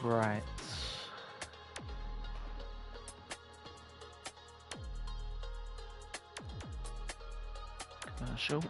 Right. Commercial.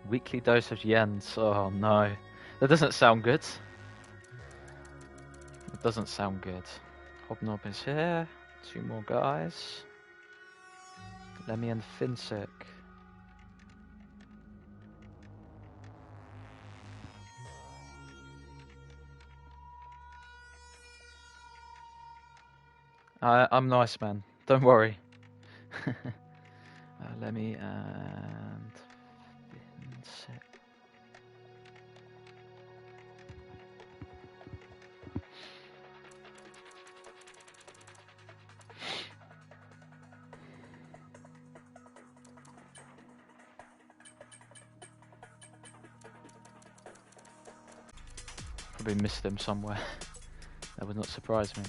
Weekly dose of yens. Oh no. That doesn't sound good. It doesn't sound good. Hobnob is here. 2 more guys. Lemmy and Finsick. I'm nice, man. Don't worry. Lemmy and Finsick. Probably missed them somewhere. That would not surprise me.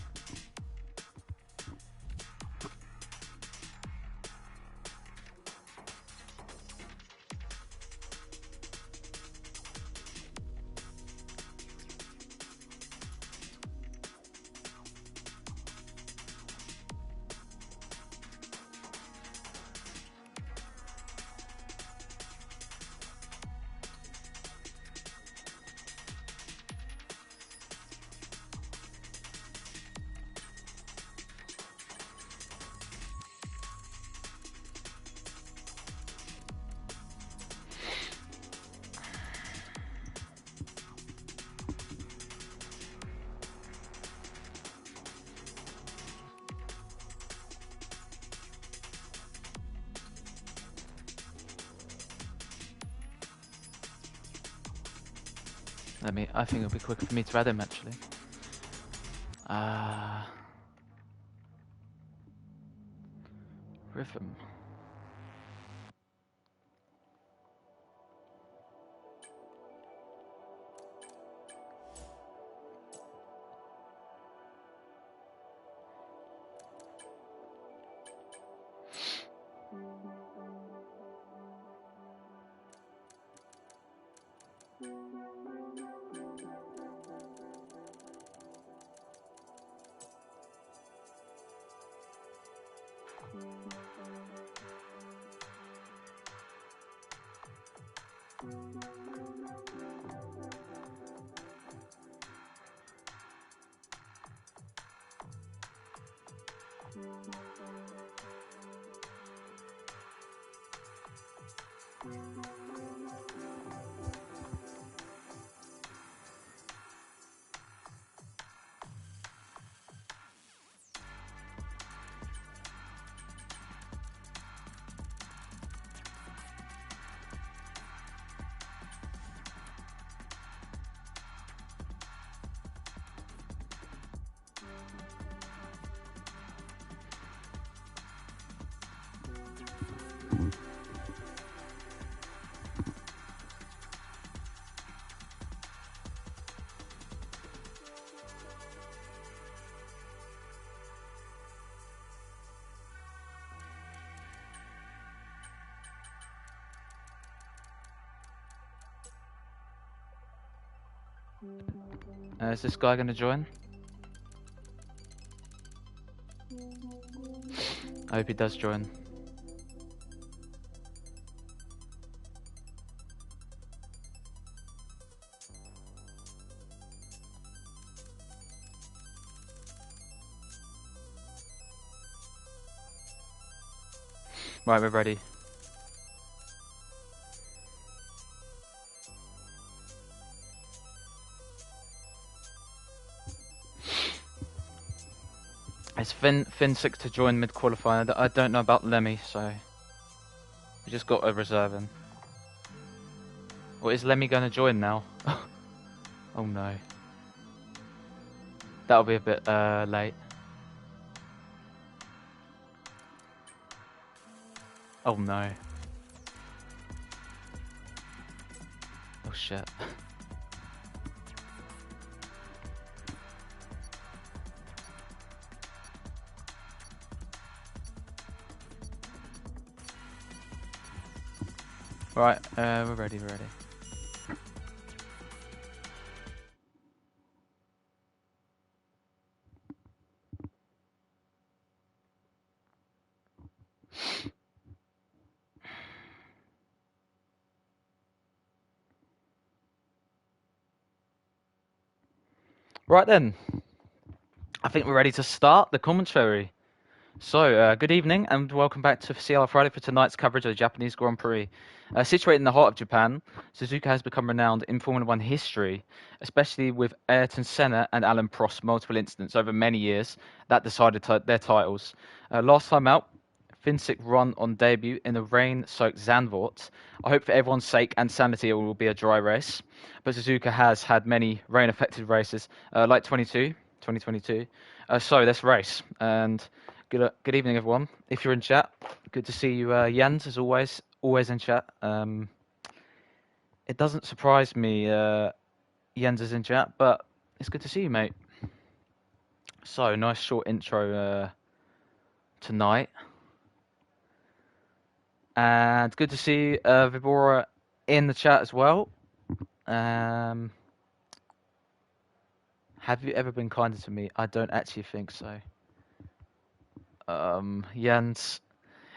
I think it'll be quicker for me to add him actually. Rhythm. Is this guy going to join? I hope he does join. Right, we're ready. It's Fin6 to join mid-qualifier. I don't know about Lemmy, so we just got a reserve in. Well, is Lemmy going to join now? Oh no. That'll be a bit late. Oh no. Oh shit. Right, we're ready, we're ready. Right then, I think we're ready to start the commentary. So, good evening and welcome back to CLR Friday for tonight's coverage of the Japanese Grand Prix. Situated in the heart of Japan, Suzuka has become renowned in Formula One history, especially with Ayrton Senna and Alain Prost's multiple incidents over many years that decided their titles. Last time out, Finsick run on debut in the rain-soaked Zandvoort. I hope for everyone's sake and sanity it will be a dry race, but Suzuka has had many rain-affected races, like 2022. So let's race. And good evening, everyone. If you're in chat, good to see you, Jens, as always in chat. It doesn't surprise me Jens is in chat, but it's good to see you, mate. So, nice short intro tonight. And good to see Vibora in the chat as well. Have you ever been kinder to me? I don't actually think so. Jens,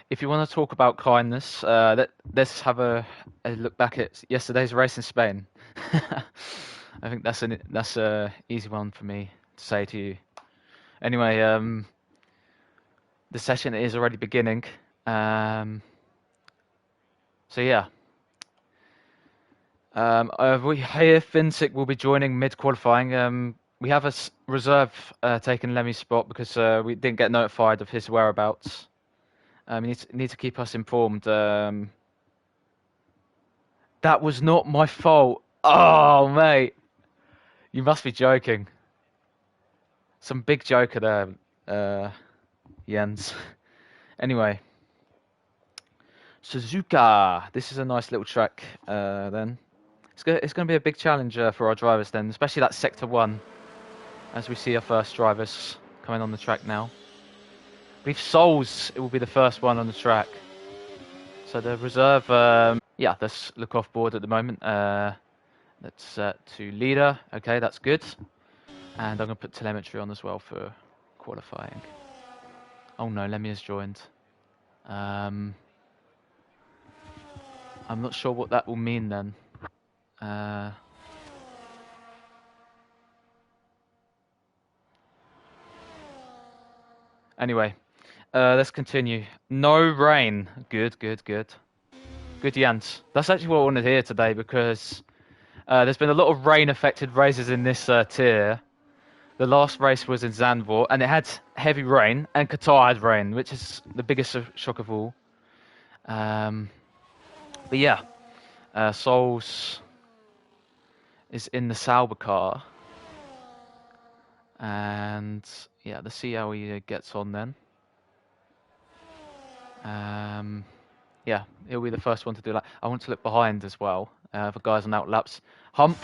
if you want to talk about kindness, let's have a look back at yesterday's race in Spain. I think that's a easy one for me to say to you. Anyway, the session is already beginning. So yeah. We hear Finsick will be joining mid-qualifying. We have a reserve taking Lemmy's spot because we didn't get notified of his whereabouts. You need to keep us informed. That was not my fault. Oh, mate. You must be joking. Some big joker there, Jens. Anyway. Suzuka. This is a nice little track then. It's going to be a big challenge for our drivers then, especially that Sector 1, as we see our first drivers coming on the track now. I believe Souls, it will be the first one on the track. So the reserve, yeah, let's look off board at the moment. Let's set to leader. Okay, that's good. And I'm going to put telemetry on as well for qualifying. Oh no, Lemmy has joined. I'm not sure what that will mean then. Anyway, let's continue. No rain. Good. Good, Jens. That's actually what I wanted to hear today because there's been a lot of rain-affected races in this tier. The last race was in Zandvoort, and it had heavy rain, and Qatar had rain, which is the biggest shock of all. But yeah, Souls is in the Sauber car. And yeah, let's see how he gets on then. Yeah, he'll be the first one to do that. I want to look behind as well for guys on out laps. Hump,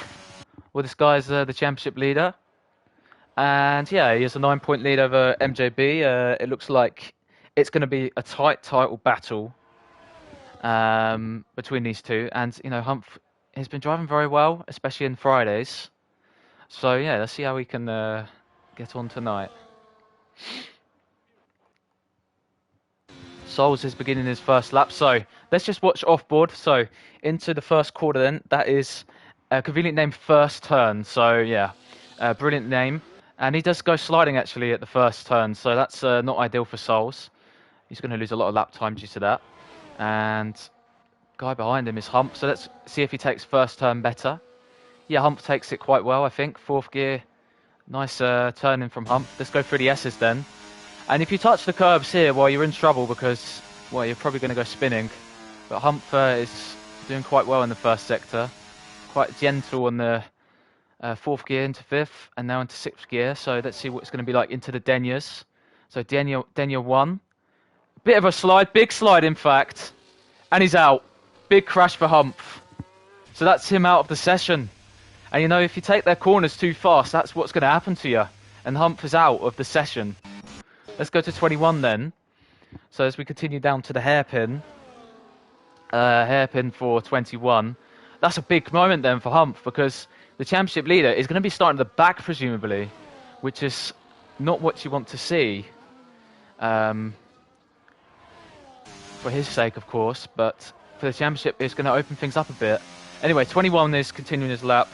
well, this guy's the championship leader. And yeah, he has a 9-point lead over MJB. It looks like it's going to be a tight title battle between these two. And, you know, Hump has been driving very well, especially in Fridays. So yeah, let's see how we can get on tonight. Souls is beginning his first lap, so let's just watch off board. So into the first quarter then, that is a convenient name, first turn. So yeah, brilliant name. And he does go sliding actually at the first turn, so that's not ideal for Souls. He's going to lose a lot of lap time due to that. And guy behind him is Hump, so let's see if he takes first turn better. Yeah, Hump takes it quite well, I think. Fourth gear, nice turning from Hump. Let's go through the S's then. And if you touch the curbs here, well, you're in trouble because, well, you're probably going to go spinning. But Hump is doing quite well in the first sector. Quite gentle on the fourth gear into fifth, and now into sixth gear. So let's see what it's going to be like into the Deniers. So Denier 1. Bit of a slide, big slide in fact. And he's out. Big crash for Hump. So that's him out of the session. And you know, if you take their corners too fast, that's what's going to happen to you. And Hump is out of the session. Let's go to 21 then. So as we continue down to the hairpin. Hairpin for 21. That's a big moment then for Hump, because the championship leader is going to be starting at the back, presumably. Which is not what you want to see. For his sake, of course. But for the championship, it's going to open things up a bit. Anyway, 21 is continuing his lap.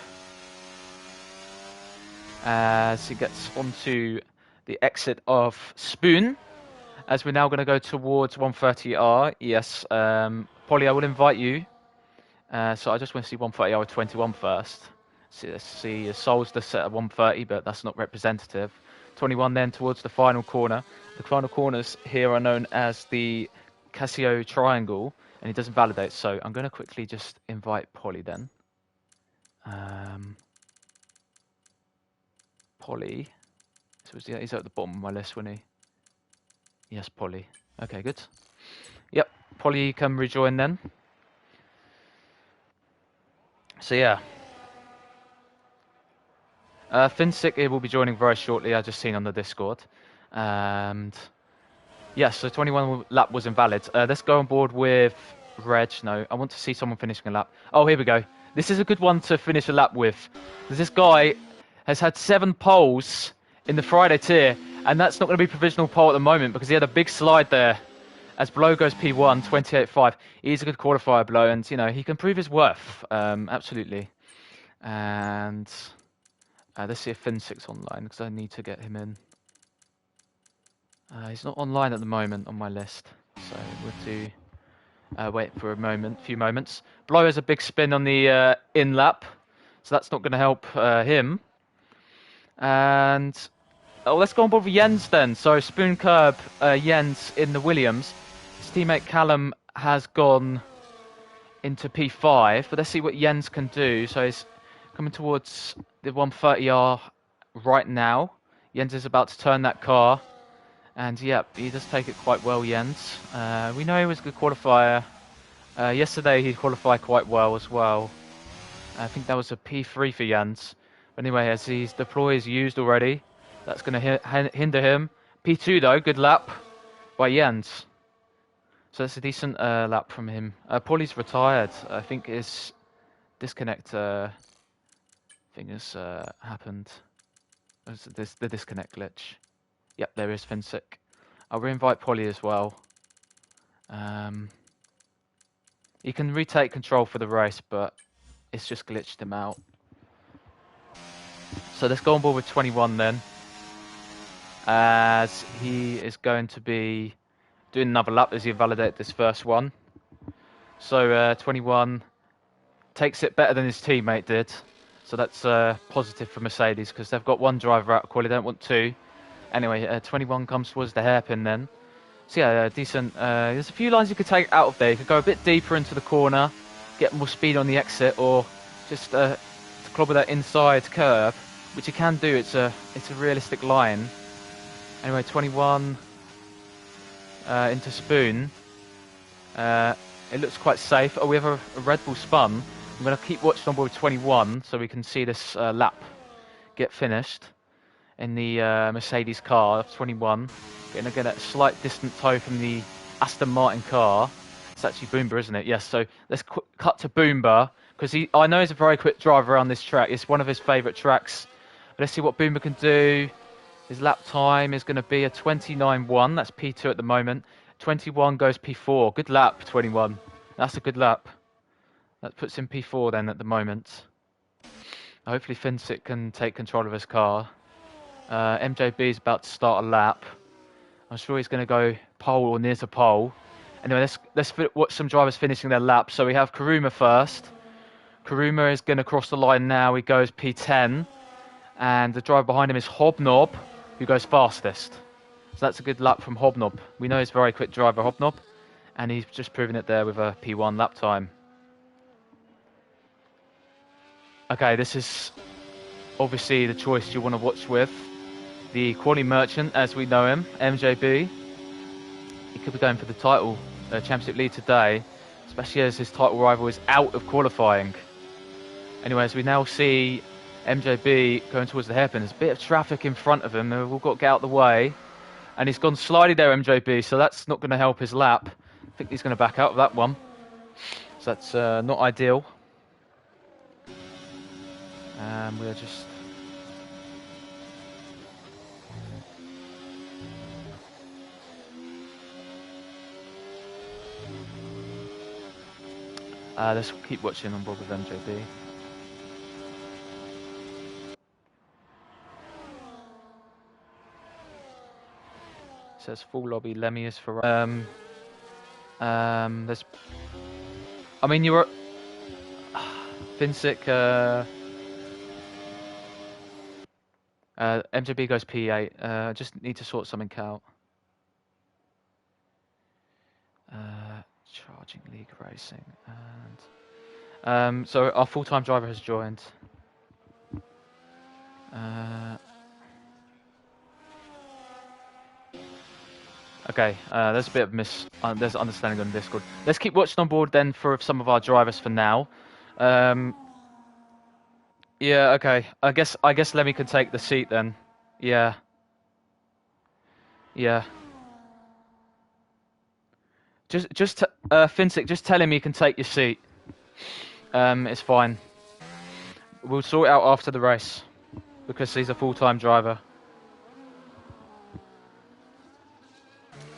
As he gets onto the exit of Spoon, as we're now going to go towards 130R. Yes, Polly, I will invite you. So I just want to see 130R with 21 first. Let's see, Souls the set at 130, but that's not representative. 21 then towards the final corner. The final corners here are known as the Casio Triangle, and it doesn't validate. So I'm going to quickly just invite Polly then. Polly. So he's at the bottom of my list, wasn't he? Yes, Polly. Okay, good. Yep, Polly can rejoin then. So yeah. Finsick will be joining very shortly, I just seen on the Discord. And yeah, so 21 lap was invalid. Let's go on board with Reg. No, I want to see someone finishing a lap. Oh, here we go. This is a good one to finish a lap with. This guy has had 7 poles in the Friday tier, and that's not going to be provisional pole at the moment because he had a big slide there. As Blow goes P1, 28.5. He's a good qualifier, Blow, and you know he can prove his worth, absolutely. And let's see if Finsick's online because I need to get him in. He's not online at the moment on my list, so we'll do wait for a few moments. Blow has a big spin on the in lap, so that's not going to help him. And let's go on board with Jens then. So Spoon Curb, Jens in the Williams. His teammate Callum has gone into P5, but let's see what Jens can do. So he's coming towards the 130R right now. Jens is about to turn that car. And yep, he does take it quite well, Jens. We know he was a good qualifier. Yesterday he qualified quite well as well. I think that was a P3 for Jens. But anyway, as his deploy is used already, that's going to hinder him. P2 though, good lap by Jens. So that's a decent lap from him. Paulie's retired. I think his disconnect thing has happened. The disconnect glitch. Yep, there is Finsick. I'll re-invite Polly as well. He can retake control for the race, but it's just glitched him out. So let's go on board with 21 then. As he is going to be doing another lap as he validated this first one. So 21 takes it better than his teammate did. So that's positive for Mercedes because they've got one driver out of Quali, they don't want 2. Anyway, 21 comes towards the hairpin then. So yeah, decent. There's a few lines you could take out of there. You could go a bit deeper into the corner, get more speed on the exit, or just to clobber that inside curve, which you can do. It's a realistic line. Anyway, 21 into Spoon. It looks quite safe. Oh, we have a Red Bull spun. I'm going to keep watching on board 21 so we can see this lap get finished in the Mercedes car of 21. Getting again a slight distant tow from the Aston Martin car. It's actually Boomba, isn't it? Yes, so let's cut to Boomba because I know he's a very quick driver around this track. It's one of his favourite tracks But let's see what Boomer can do. His lap time is going to be a 29.1. That's P2 at the moment. 21 goes P4. Good lap, 21. That's a good lap. That puts him P4 then at the moment. Hopefully Finsick can take control of his car. MJB is about to start a lap. I'm sure he's going to go pole or near to pole. Anyway, let's watch some drivers finishing their laps. So we have Kuruma first. Kuruma is going to cross the line now. He goes P10. And the driver behind him is Hobnob, who goes fastest. So that's a good lap from Hobnob. We know he's a very quick driver, Hobnob. And he's just proven it there with a P1 lap time. Okay, this is obviously the choice you want to watch with. The Quali merchant, as we know him, MJB. He could be going for the title, championship lead today, especially as his title rival is out of qualifying. Anyway, as we now see MJB going towards the hairpin, there's a bit of traffic in front of him. We've all got to get out of the way. And he's gone slidey there, MJB, so that's not going to help his lap. I think he's going to back out of that one. So that's not ideal. We're just... let's keep watching on board with MJB. Says full lobby. Lemmy is for. There's. I mean, you were. Finsick. MJB goes P8. Just need to sort something out. Charging League Racing and so our full-time driver has joined. Okay, there's a bit of there's understanding on Discord. Let's keep watching on board then for some of our drivers for now. Yeah, okay. I guess Lemmy can take the seat then. Yeah. Yeah. Finsick, just tell him he can take your seat. It's fine. We'll sort it out after the race because he's a full-time driver.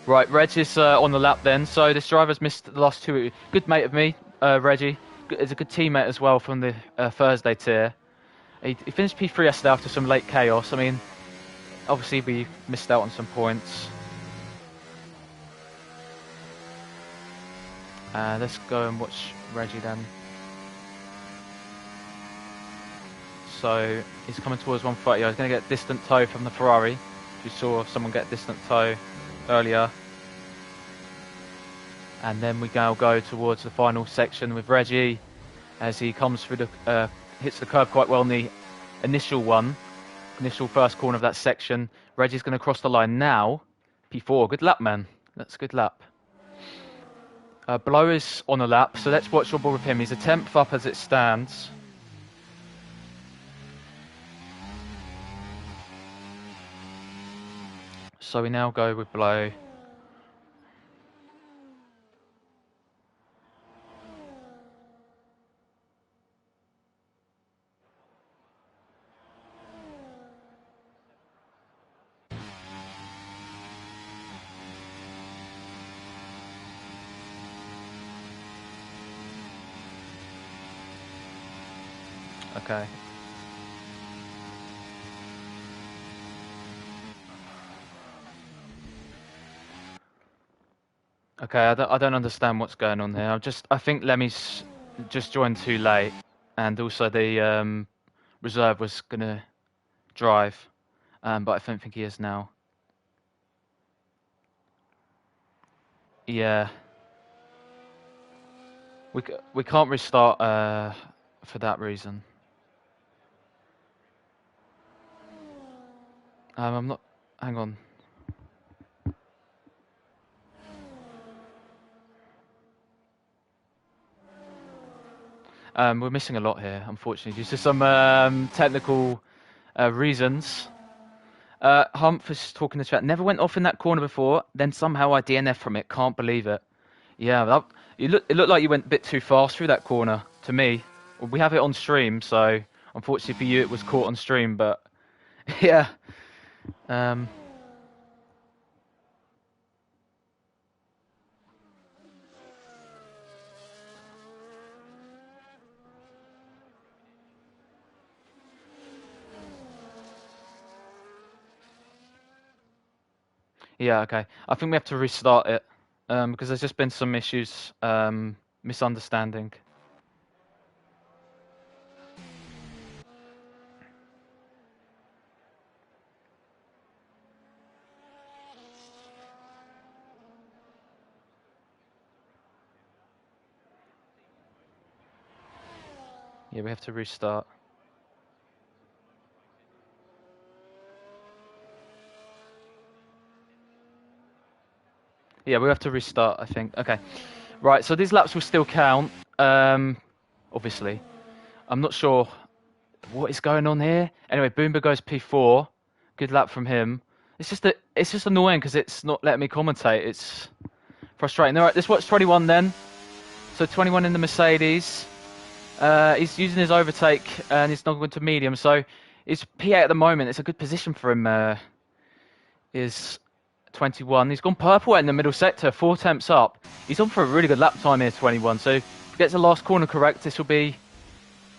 Right, Reg is on the lap then. So this driver's missed the last two. Good mate of me, Reggie. Is a good teammate as well from the Thursday tier. He finished P3 yesterday after some late chaos. I mean, obviously we missed out on some points. Let's go and watch Reggie then. So he's coming towards 130. He's going to get distant toe from the Ferrari. You saw someone get distant toe earlier. And then we now go towards the final section with Reggie as he comes through the hits the curb quite well in the initial first corner of that section. Reggie's going to cross the line now. P4, good lap, man. That's a good lap. Blow is on a lap, so let's watch on board with him. He's a 10th up as it stands. So we now go with Blow. Okay. Okay, I don't understand what's going on here. I think Lemmy's just joined too late, and also the reserve was gonna drive, but I don't think he is now. Yeah. We can't restart for that reason. I'm not. Hang on. We're missing a lot here, unfortunately, due to some technical reasons. Humph is talking to the chat. Never went off in that corner before, then somehow I DNF from it. Can't believe it. Yeah, it looked like you went a bit too fast through that corner, to me. We have it on stream, so unfortunately for you it was caught on stream, but Yeah. Um, yeah, okay. I think we have to restart it because there's just been some issues, misunderstanding. Yeah, we have to restart. Yeah, we have to restart, I think. Okay. Right, so these laps will still count, obviously. I'm not sure what is going on here. Anyway, Boomba goes P4. Good lap from him. It's just annoying because it's not letting me commentate. It's frustrating. All right, let's watch 21 then. So 21 in the Mercedes. He's using his overtake and he's not going to medium. So he's P8 at the moment. It's a good position for him. Is 21. He's gone purple in the middle sector. 4 temps up. He's on for a really good lap time here, 21. So if he gets the last corner correct, this will be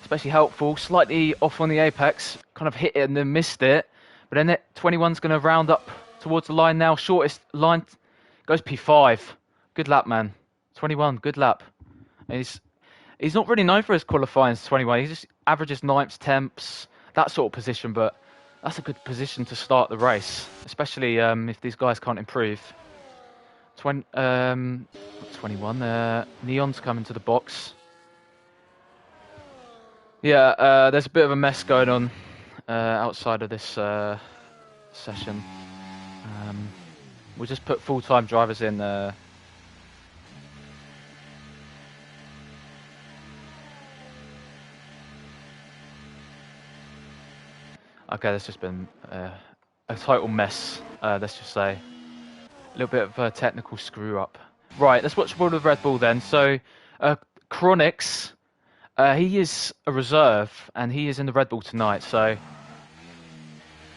especially helpful. Slightly off on the apex. Kind of hit it and then missed it. But then 21's going to round up towards the line now. Shortest line goes P5. Good lap, man. 21, good lap. And he's not really known for his qualifying as 21. He just averages ninths, temps, that sort of position. But that's a good position to start the race, especially if these guys can't improve. 21. Neon's coming to the box. Yeah, there's a bit of a mess going on outside of this session. We'll just put full-time drivers in. Okay, there's just been a total mess, let's just say. A little bit of a technical screw-up. Right, let's watch World of Red Bull then. So, Chronix, he is a reserve, and he is in the Red Bull tonight. So,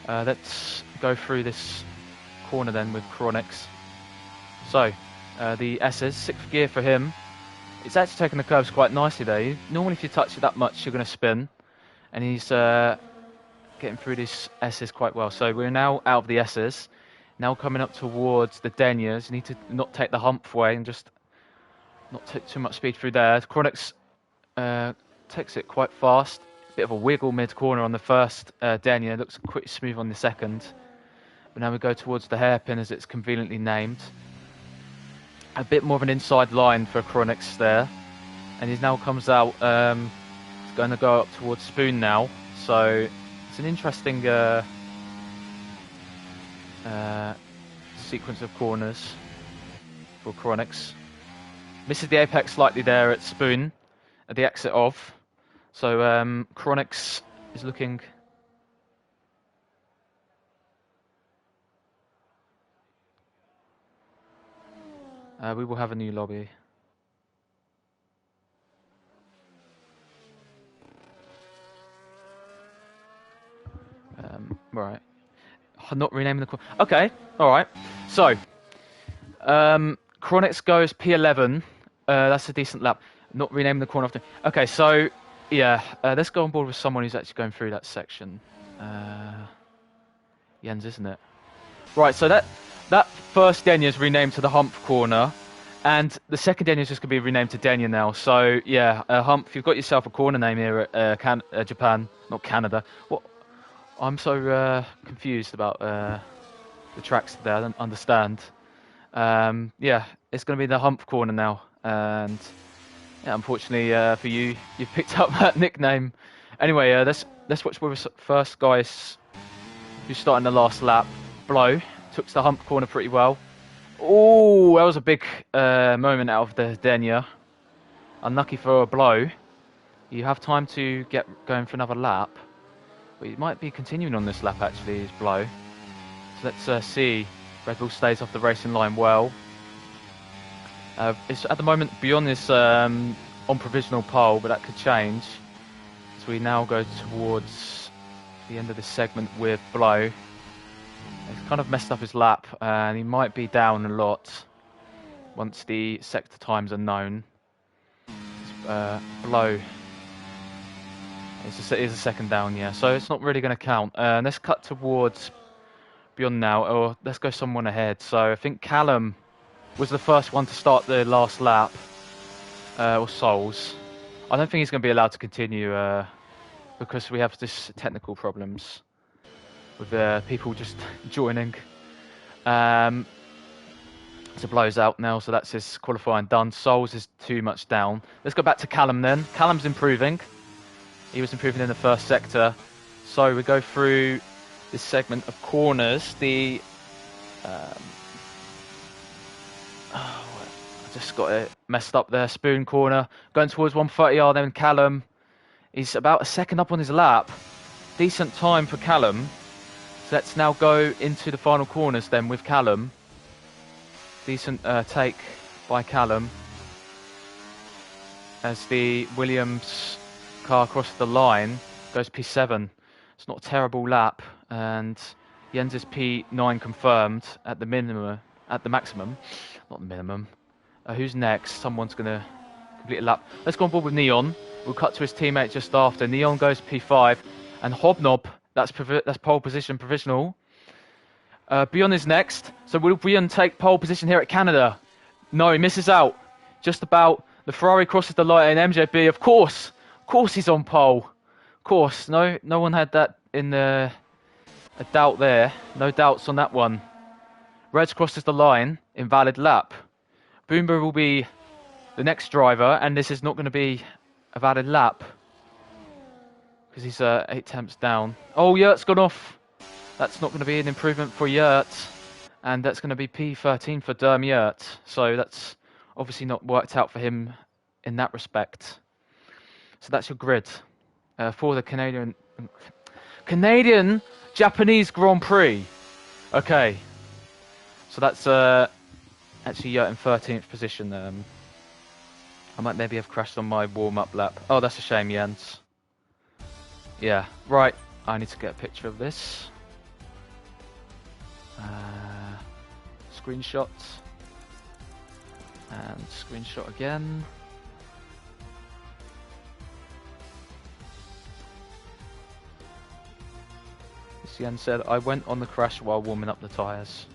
let's go through this corner then with Chronix. So, the S's, 6th gear for him. It's actually taking the curves quite nicely though. Normally if you touch it that much, you're going to spin. And he's getting through these S's quite well. So we're now out of the S's. Now coming up towards the deniers. You need to not take the hump way and just not take too much speed through there. Chronix takes it quite fast. Bit of a wiggle mid-corner on the first denier. Looks quite smooth on the second. But now we go towards the hairpin as it's conveniently named. A bit more of an inside line for Chronix there. And he now comes out, he's going to go up towards Spoon now. So it's an interesting sequence of corners for Chronix. Misses the apex slightly there at Spoon at the exit of. So Chronix is looking... we will have a new lobby. Right. I'm not renaming the corner. Okay, alright. So, Chronix goes P11. That's a decent lap. Not renaming the corner after. Okay, so, yeah. Let's go on board with someone who's actually going through that section. Jens, isn't it? Right, so that first denier is renamed to the hump corner. And the second denier is just going to be renamed to denier now. So, yeah, hump, if you've got yourself a corner name here at Japan, not Canada. What? I'm so confused about the tracks there. I don't understand. Yeah, it's going to be the hump corner now. And yeah, unfortunately for you, you've picked up that nickname. Anyway, let's watch with first guys who's starting the last lap. Blow took to the hump corner pretty well. Oh, that was a big moment out of the denier. Unlucky for a Blow. You have time to get going for another lap. But he might be continuing on this lap actually, his Blow. So let's see. Red Bull stays off the racing line well. It's at the moment beyond this on provisional pole, but that could change. So we now go towards the end of this segment with Blow. He's kind of messed up his lap, and he might be down a lot once the sector times are known. Blow is a second down, yeah, so it's not really going to count. Let's cut towards beyond now, or let's go someone ahead. So I think Callum was the first one to start the last lap, or Souls. I don't think he's going to be allowed to continue because we have this technical problems with people just joining. So Blow's out now, so that's his qualifying done. Souls is too much down. Let's go back to Callum then. Callum's improving. He was improving in the first sector. So we go through this segment of corners. I just got it messed up there. Spoon corner. Going towards 130R then Callum. He's about a second up on his lap. Decent time for Callum. So let's now go into the final corners then with Callum. Decent take by Callum as the Williams car crosses the line, goes P7. It's not a terrible lap, and he ends his P9 confirmed at the minimum, at the maximum, not the minimum. Who's next? Someone's going to complete a lap. Let's go on board with Neon. We'll cut to his teammate just after. Neon goes P5, and Hobnob, that's pole position provisional. Beyond is next. So will Beyond take pole position here at Canada? No, he misses out. Just about. The Ferrari crosses the line and MJB, of course he's on pole. Of course, no one had that in a doubt there. No doubts on that one. Reds crosses the line, invalid lap. Boomba will be the next driver, and this is not going to be a valid lap because he's 8 temps down. Oh, Yurt's gone off. That's not going to be an improvement for Yurt, and that's going to be P13 for Derm Yurt. So that's obviously not worked out for him in that respect. So that's your grid for the Canadian Japanese Grand Prix. Okay, so that's actually Yurt in 13th position. I might maybe have crashed on my warm-up lap. Oh, that's a shame, Jens. Yeah, right. I need to get a picture of this. Screenshot. And screenshot again. Jens said, I went on the crash while warming up the tyres.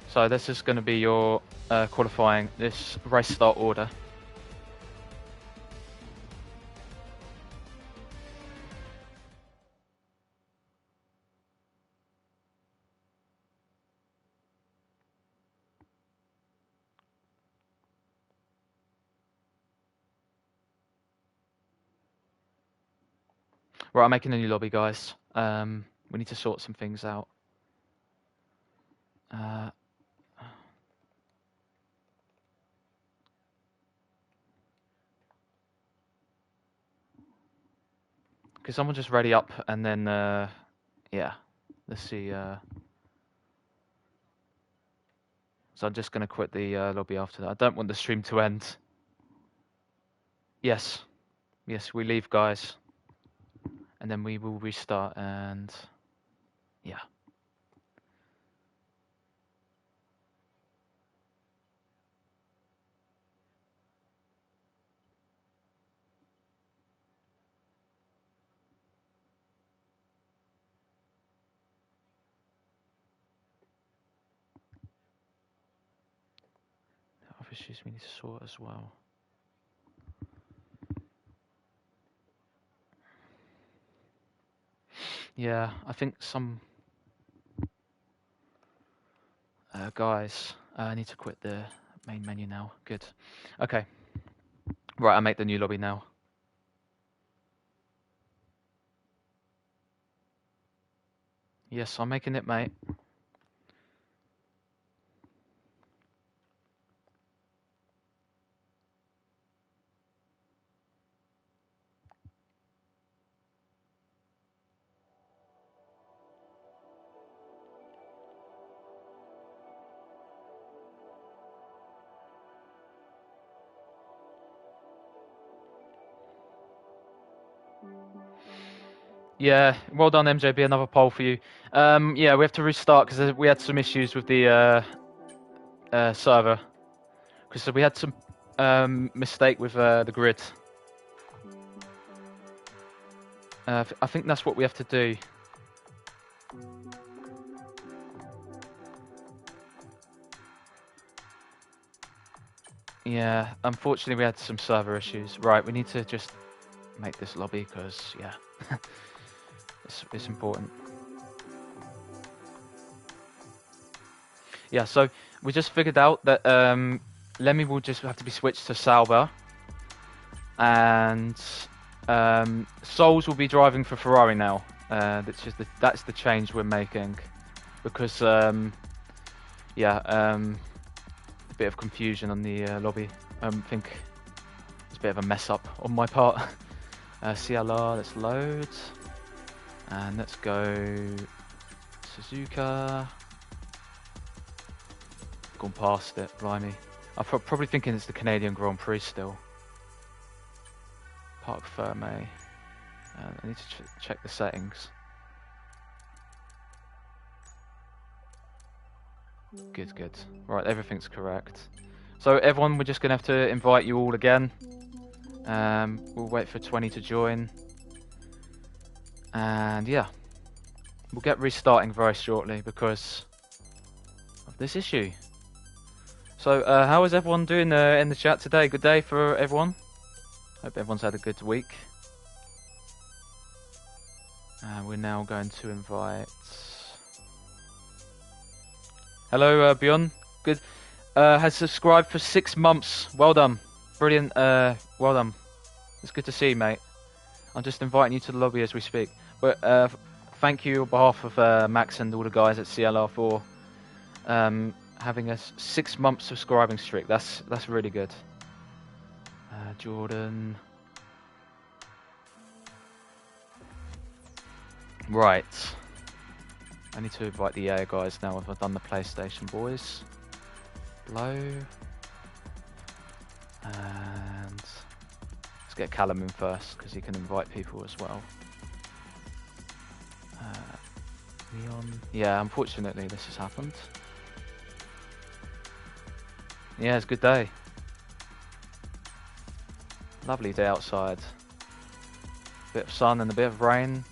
So this is going to be your qualifying, this race start order. Right, I'm making a new lobby, guys. We need to sort some things out. Could someone just ready up and then, yeah, let's see. So I'm just going to quit the lobby after that. I don't want the stream to end. Yes, we leave, guys. And then we will restart and, yeah. Other issues we need to sort as well. Yeah, I think some guys, I need to quit the main menu now. Good. Okay. Right, I'll make the new lobby now. Yes, I'm making it, mate. Yeah, well done, MJB. Another poll for you. Yeah, we have to restart because we had some issues with the server. Because we had some mistake with the grid. I think that's what we have to do. Yeah, unfortunately we had some server issues. Right, we need to just make this lobby because, yeah, it's important. Yeah, so we just figured out that Lemmy will just have to be switched to Sauber, and Souls will be driving for Ferrari now. That's the change we're making, because yeah, a bit of confusion on the lobby. I think it's a bit of a mess up on my part. CLR, let's load, and let's go Suzuka. Gone past it, blimey. I'm probably thinking it's the Canadian Grand Prix still. Parc Ferme. I need to check the settings. Good, good. Right, everything's correct. So everyone, we're just going to have to invite you all again. We'll wait for 20 to join. And yeah, we'll get restarting very shortly because of this issue. So how is everyone doing in the chat today? Good day for everyone. Hope everyone's had a good week. We're now going to invite... Hello, Bjorn. Good. Has subscribed for 6 months. Well done. Brilliant. Well done. It's good to see you, mate. I'm just inviting you to the lobby as we speak. But thank you on behalf of Max and all the guys at CLR for having a 6 month subscribing streak. That's really good. Jordan. Right. I need to invite the EA guys now. I've done the PlayStation boys. Blow. And let's get Callum in first because he can invite people as well. Leon. Yeah, unfortunately this has happened. Yeah, it's a good day. Lovely day outside. Bit of sun and a bit of rain.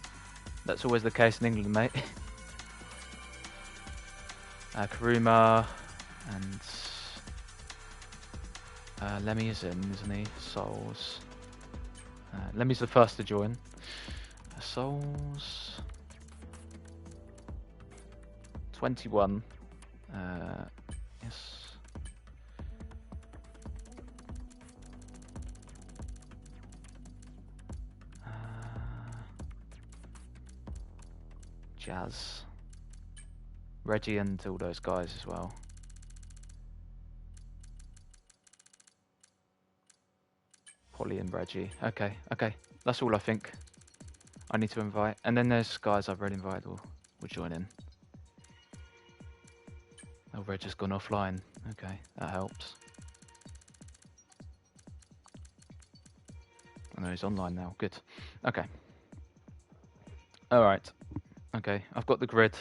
That's always the case in England, mate. Karuma and Lemmy is in, isn't he? Souls. Lemmy's the first to join. Souls. 21. Yes. Jazz. Reggie and all those guys as well. Polly and Reggie. Okay, okay. That's all I think I need to invite. And then there's guys I've already invited will join in. Oh, Reg has gone offline. Okay, that helps. I know he's online now. Good. Okay. Alright. Okay, I've got the grid.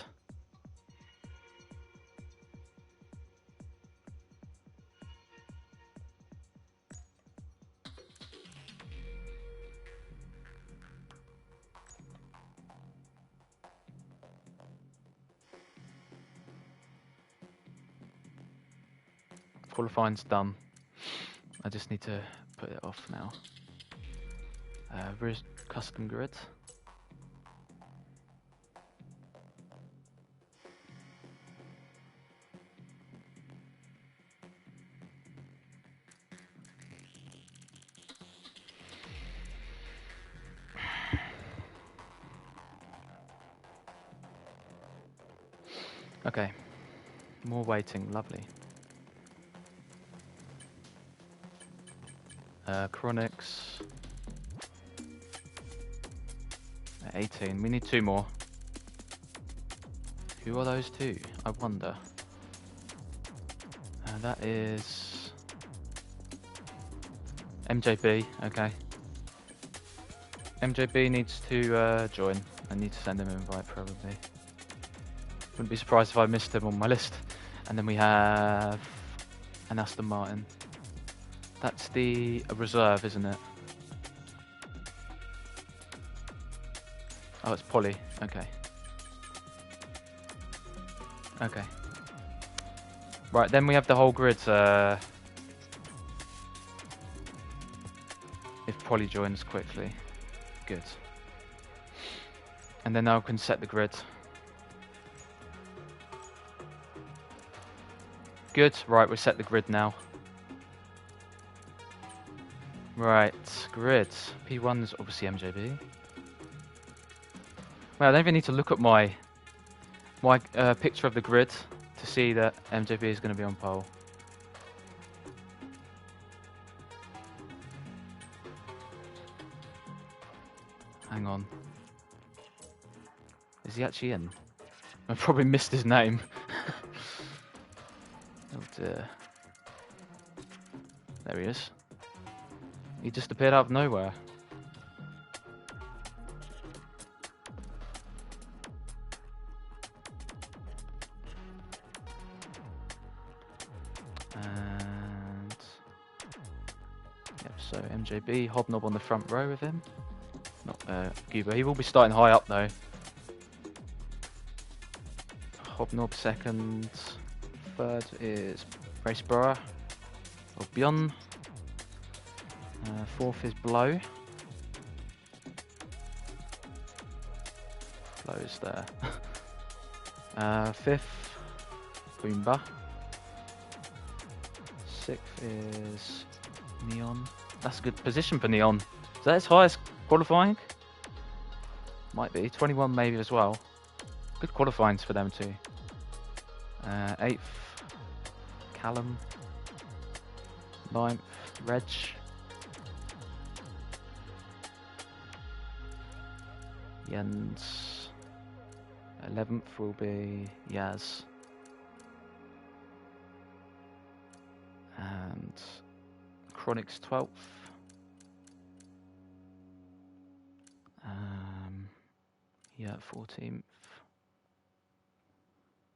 Qualifying's done. I just need to put it off now. Where's custom grid? Okay. More waiting, lovely. Chronics. 18. We need 2 more. Who are those 2? I wonder. That is MJB. Okay. MJB needs to join. I need to send him an invite probably. Wouldn't be surprised if I missed him on my list. And then we have an Aston Martin. That's the reserve, isn't it? Oh, it's Polly. Okay. Okay. Right, then we have the whole grid. If Polly joins quickly. Good. And then now I can set the grid. Good. Right, we set the grid now. Right, grid. P1 is obviously MJB. Well, I don't even need to look at my picture of the grid to see that MJB is going to be on pole. Hang on. Is he actually in? I probably missed his name. Oh dear. There he is. He just appeared out of nowhere. And yep, so MJB, Hobnob on the front row with him. Not Guba. He will be starting high up though. Hobnob second. Third is Raceborough or Bjorn. Fourth is Blow. Blow's there. Fifth, Boomba. Sixth is Neon. That's a good position for Neon. Is that his highest qualifying? Might be. 21 maybe as well. Good qualifyings for them too. Eighth, Callum. Ninth, Reg. 11th will be Yaz. And Chronic's 12th. Yeah, 14th.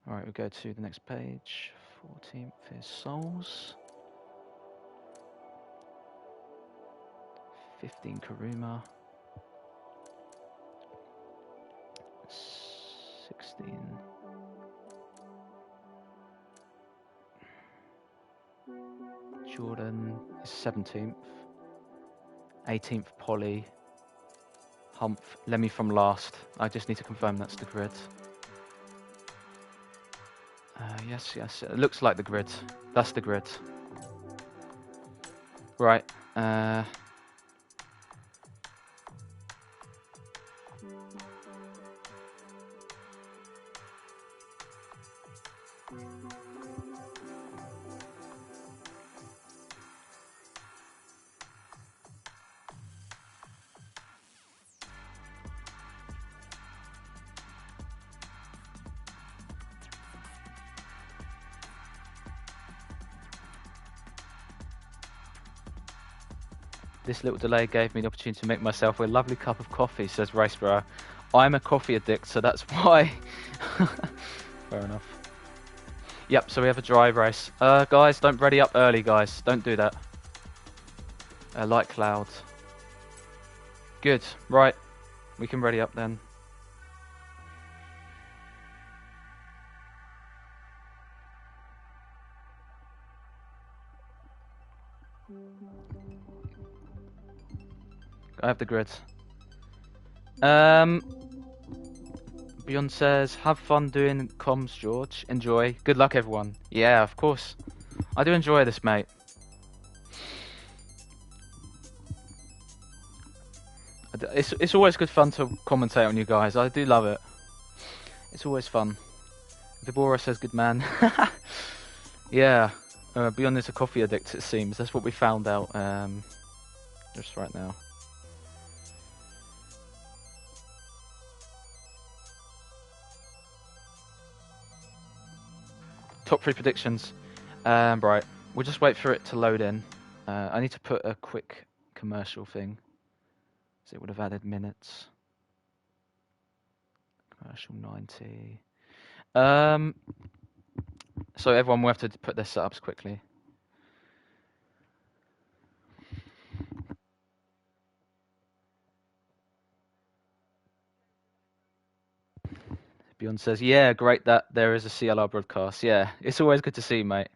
Alright, we'll go to the next page. 14th is Souls. 15 Karuma. 16. Jordan is 17th. 18th Polly. Humph. Lemmy from last. I just need to confirm that's the grid. Yes, it looks like the grid. That's the grid. Right. This little delay gave me the opportunity to make myself a lovely cup of coffee, says Raceborough. I'm a coffee addict, so that's why. Fair enough. Yep, so we have a dry race. Guys, don't ready up early, guys. Don't do that. Light cloud. Good. Right. We can ready up then. I have the grid. Beyond says, have fun doing comms, George. Enjoy. Good luck, everyone. Yeah, of course. I do enjoy this, mate. It's always good fun to commentate on you guys. I do love it. It's always fun. Deborah says, good man. Yeah. Beyond is a coffee addict, it seems. That's what we found out just right now. Top 3 predictions. Right, we'll just wait for it to load in. I need to put a quick commercial thing. So it would have added minutes. Commercial 90. So everyone will have to put their setups quickly. Bjorn says, yeah, great that there is a CLR broadcast. Yeah, it's always good to see, mate.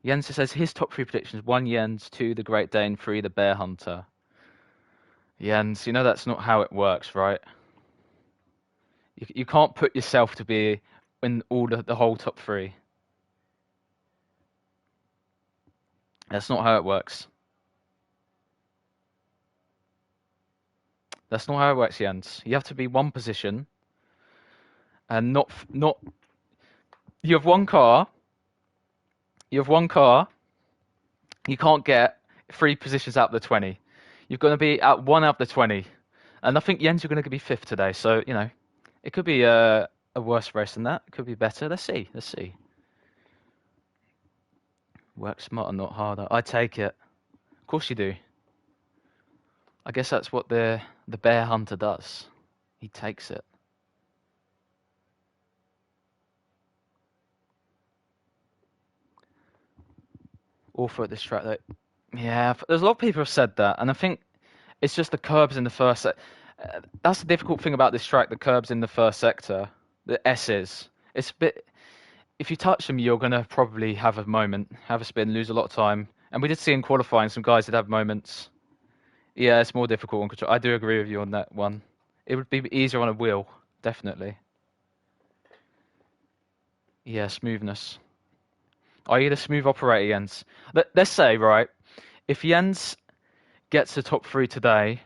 Jens says his top 3 predictions: 1 Jens, 2 the Great Dane, 3 the Bear Hunter. Jens, you know that's not how it works, right? You can't put yourself to be in all the whole top 3. That's not how it works. That's not how it works, Jens. You have to be one position, and not. You have one car. You have one car. You can't get 3 positions out of the 20. You're going to be at 1 out of the 20, and I think Jens, you're going to be 5th today. So you know, it could be a worse race than that. It could be better. Let's see. Let's see. Work smarter, not harder. I take it. Of course you do. I guess that's what the bear hunter does. He takes it. Awful at this track, though. Yeah, there's a lot of people have said that, and I think it's just the curbs in the first. That's the difficult thing about this track. The curbs in the first sector, the S's. It's a bit. If you touch them, you're gonna probably have a moment, have a spin, lose a lot of time. And we did see in qualifying some guys that have moments. Yeah, it's more difficult on control. I do agree with you on that one. It would be easier on a wheel, definitely. Yeah, smoothness. Are you the smooth operator, Jens? Let's say, right, if Jens gets the top 3 today,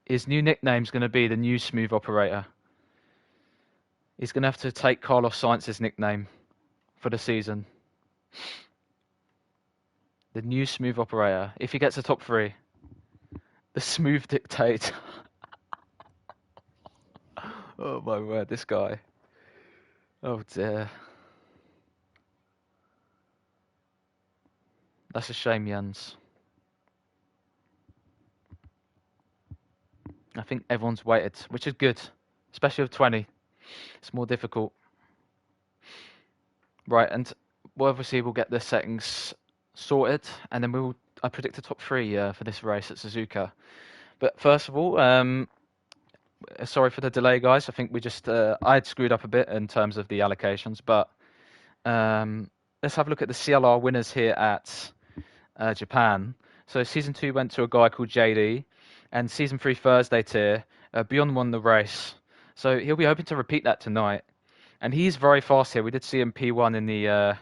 his new nickname's going to be the new smooth operator. He's going to have to take Carlos Sainz's nickname for the season. The new smooth operator. If he gets the top 3. The smooth dictator. Oh my word, this guy. Oh dear. That's a shame, Jens. I think everyone's waited, which is good. Especially with 20. It's more difficult. Right, and obviously we'll get the settings sorted, and then I predict the top 3 for this race at Suzuka. But first of all, sorry for the delay, guys. I think we just I had screwed up a bit in terms of the allocations, but let's have a look at the CLR winners here at Japan. So season 2 went to a guy called JD, and season 3 Thursday tier, Beyond won the race. So he'll be hoping to repeat that tonight. And he's very fast here. We did see him P1 in the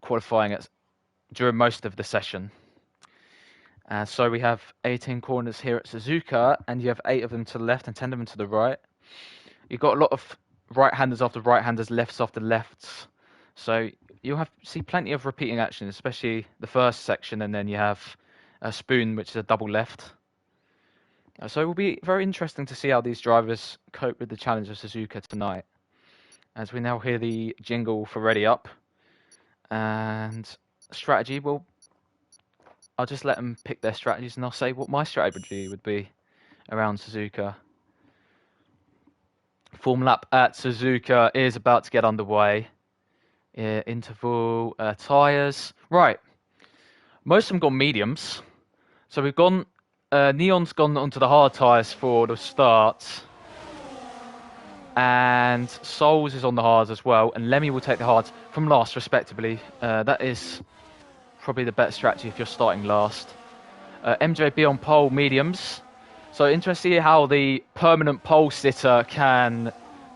qualifying during most of the session. So we have 18 corners here at Suzuka, and you have 8 of them to the left and 10 of them to the right. You've got a lot of right-handers after right-handers, lefts after lefts. So you'll see plenty of repeating action, especially the first section, and then you have a spoon, which is a double left. So it will be very interesting to see how these drivers cope with the challenge of Suzuka tonight. As we now hear the jingle for Ready Up. And strategy, well, I'll just let them pick their strategies, and I'll say what my strategy would be around Suzuka. Form lap at Suzuka is about to get underway. Interval tyres. Right. Most of them got mediums. So we've gone... Neon's gone onto the hard tyres for the start. And Souls is on the hards as well. And Lemmy will take the hards from last, respectively. That is probably the better strategy if you're starting last. MJB on pole, mediums. So interesting to see how the permanent pole sitter can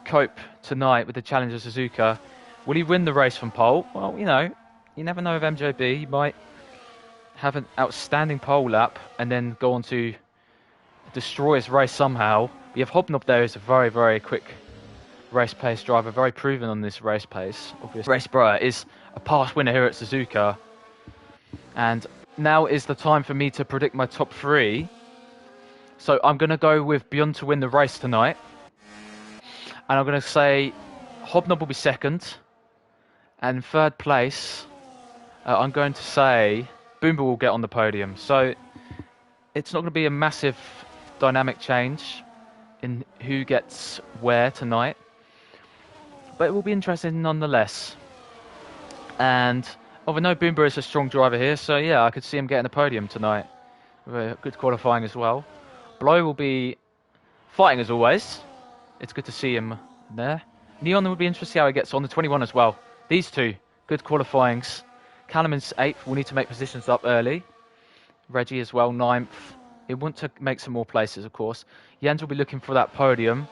cope tonight with the challenge of Suzuka. Will he win the race from pole? Well, you know, you never know with MJB. He might have an outstanding pole lap and then go on to destroy his race somehow. We have Hobnob there, who's a very, very quick race pace driver, very proven on this race pace. Obviously, Race Bro is a past winner here at Suzuka. And now is the time for me to predict my top 3. So I'm going to go with Beyond to win the race tonight. And I'm going to say Hobnob will be second. And third place, I'm going to say Boomba will get on the podium. So it's not going to be a massive dynamic change in who gets where tonight, but it will be interesting nonetheless. And although Boomba is a strong driver here, so yeah, I could see him getting the podium tonight. With good qualifying as well. Blow will be fighting as always. It's good to see him there. Neon will be interesting to see how he gets on the 21 as well. These two, good qualifyings. Callum is 8th. We'll need to make positions up early. Reggie as well, 9th. He'll want to make some more places, of course. Jens will be looking for that podium.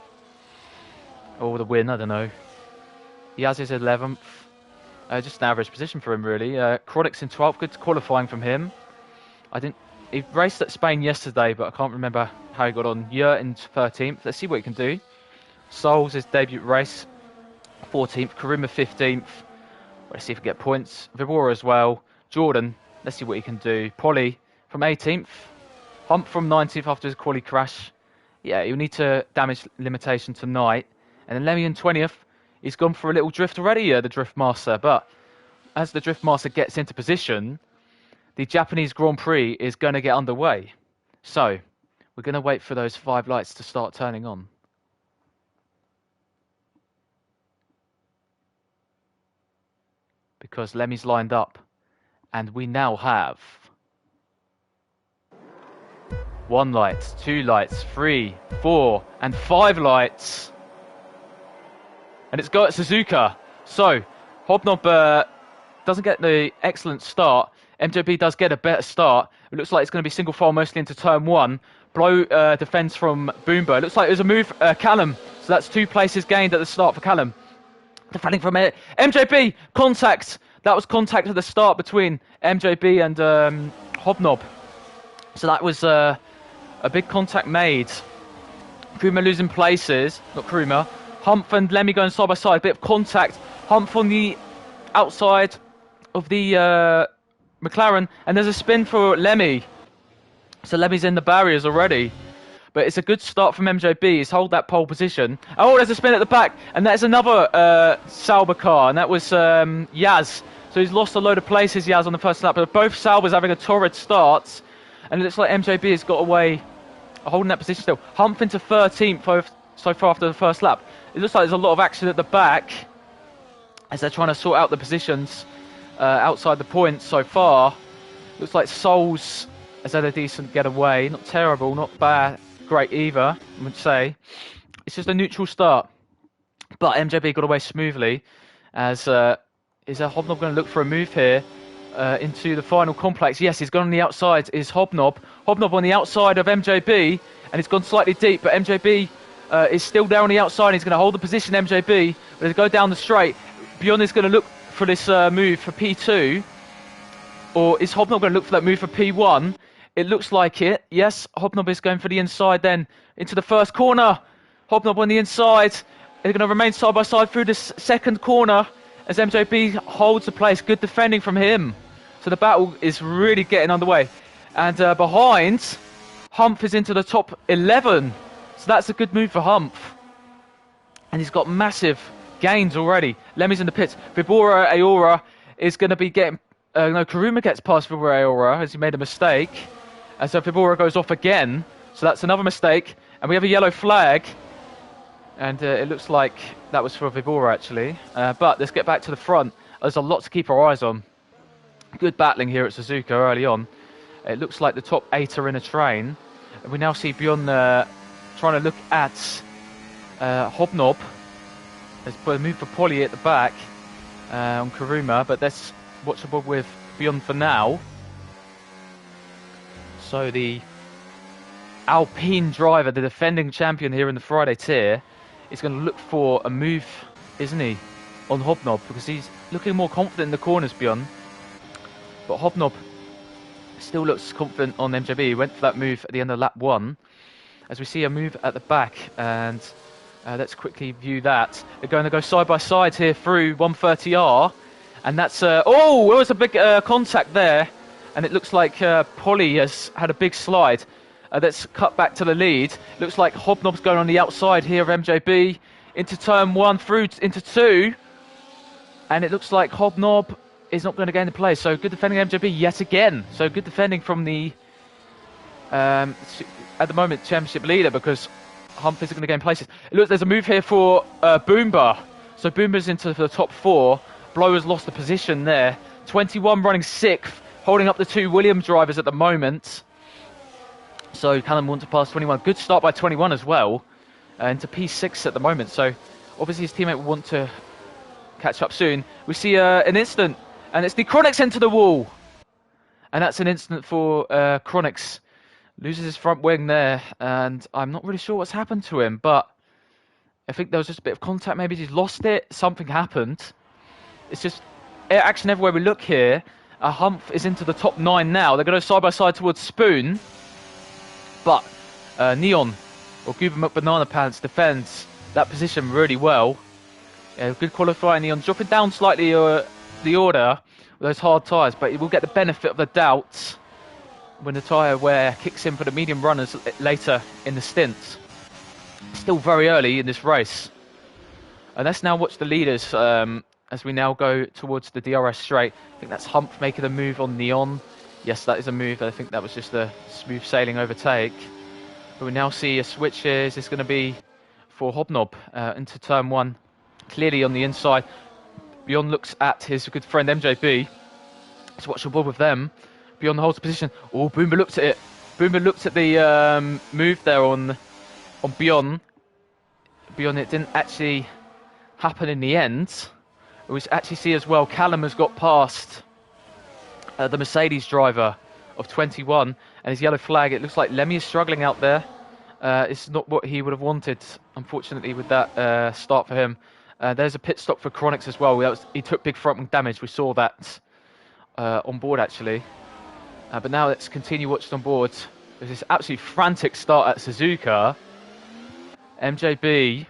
Or the win, I don't know. Yaz is 11th. Just an average position for him, really. Chronic's in 12th. Good qualifying from him. He raced at Spain yesterday, but I can't remember how he got on. Yurt in 13th. Let's see what he can do. Souls, his debut race, 14th. Karuma 15th. Let's see if we get points. Vibora as well. Jordan, let's see what he can do. Polly from 18th. Hump from 19th after his quali crash. Yeah, he'll need to damage limitation tonight. And then Lemmy in 20th. He's gone for a little drift already, the Drift Master. But as the Drift Master gets into position, the Japanese Grand Prix is going to get underway. So, we're going to wait for those 5 lights to start turning on. Because Lemmy's lined up. And we now have 1 light, 2 lights, 3, 4, and 5 lights. And it's go at Suzuka. So, Hobnob doesn't get the excellent start. MJB does get a better start. It looks like it's going to be single file mostly into turn 1. Blow defends from Boomba. It looks like there's a move, Callum. So that's 2 places gained at the start for Callum. Defending from it. MJB, contact. That was contact at the start between MJB and Hobnob. So that was a big contact made. Kruma losing places. Not Kruma. Humph and Lemmy going side by side. A bit of contact. Humph on the outside of the McLaren. And there's a spin for Lemmy. So Lemmy's in the barriers already. But it's a good start from MJB. He's hold that pole position. Oh, there's a spin at the back. And that's another Sauber car. And that was Yaz. So he's lost a load of places, Yaz, on the first lap. But both Saubers having a torrid start. And it looks like MJB has got away holding that position still. Humph into 13th so far after the first lap. It looks like there's a lot of action at the back as they're trying to sort out the positions outside the points so far. Looks like Souls has had a decent getaway. Not terrible, not bad. Great either, I would say. It's just a neutral start. But MJB got away smoothly. As is Hobnob going to look for a move here into the final complex? Yes, he's gone on the outside. Is Hobnob. Hobnob on the outside of MJB. And he's gone slightly deep. But MJB is still there on the outside. He's going to hold the position, MJB. But he'll go down the straight. Beyond is going to look for this move for P2. Or is Hobnob going to look for that move for P1? It looks like it. Yes, Hobnob is going for the inside then. Into the first corner. Hobnob on the inside. They're going to remain side by side through this second corner as MJB holds the place. Good defending from him. So the battle is really getting underway. And behind, Humph is into the top 11. So that's a good move for Humph. And he's got massive gains already. Lemmy's in the pits. Vibora Aora is going to be getting... no, Karuma gets past Vibora Aora as he made a mistake. And so Vibora goes off again. So that's another mistake. And we have a yellow flag. And it looks like that was for Vibora, actually. But let's get back to the front. There's a lot to keep our eyes on. Good battling here at Suzuka early on. It looks like the top 8 are in a train. And we now see Bjorn trying to look at Hobnob. There's a move for Polly at the back on Karuma. But that's watchable with Bjorn for now. So the Alpine driver, the defending champion here in the Friday tier, is going to look for a move, isn't he, on Hobnob, because he's looking more confident in the corners, Bjorn. But Hobnob still looks confident on MJB. He went for that move at the end of lap 1. As we see a move at the back, and let's quickly view that. They're going to go side by side here through 130R, and that's oh, there was a big contact there, and it looks like Polly has had a big slide. That's cut back to the lead. Looks like Hobnob's going on the outside here of MJB into turn 1 through into 2. And it looks like Hobnob is not going to gain the place. So good defending MJB yet again. So good defending from the At the moment, championship leader, because Humph isn't going to gain places. It looks there's a move here for Boomba. So Boomba's into the top 4. Blow has lost the position there. 21 running 6th, holding up the 2 Williams drivers at the moment. So Callum wants to pass 21. Good start by 21 as well. Into P6 at the moment. So obviously his teammate will want to catch up soon. We see an incident, and it's the Chronix into the wall. And that's an incident for Chronix. Loses his front wing there, and I'm not really sure what's happened to him, but I think there was just a bit of contact. Maybe he's lost it. Something happened. It's just air action everywhere we look here. Humph is into the top 9 now. They're going to go side by side towards Spoon, but Neon or Goober McBanana Pants defends that position really well. Yeah, good qualifying. Neon dropping down slightly the order with those hard tyres, but he will get the benefit of the doubt when the tyre wear kicks in for the medium runners later in the stint. Still very early in this race. And let's now watch the leaders as we now go towards the DRS straight. I think that's Humph making a move on Neon. Yes, that is a move. I think that was just a smooth sailing overtake. But we now see a switch here. Is this going to be for Hobnob into turn 1? Clearly on the inside. Beyond looks at his good friend MJB. Let's watch the ball with them. Beyond holds the position. Oh, Boomba looked at it. Boomba looked at the move there on Beyond. Beyond, it didn't actually happen in the end. We actually see as well, Callum has got past the Mercedes driver of 21, and his yellow flag. It looks like Lemmy is struggling out there. It's not what he would have wanted, unfortunately, with that start for him. There's a pit stop for Chronix as well. He took big front wing damage. We saw that on board, actually. But now let's continue watching on board. There's this absolutely frantic start at Suzuka. MJB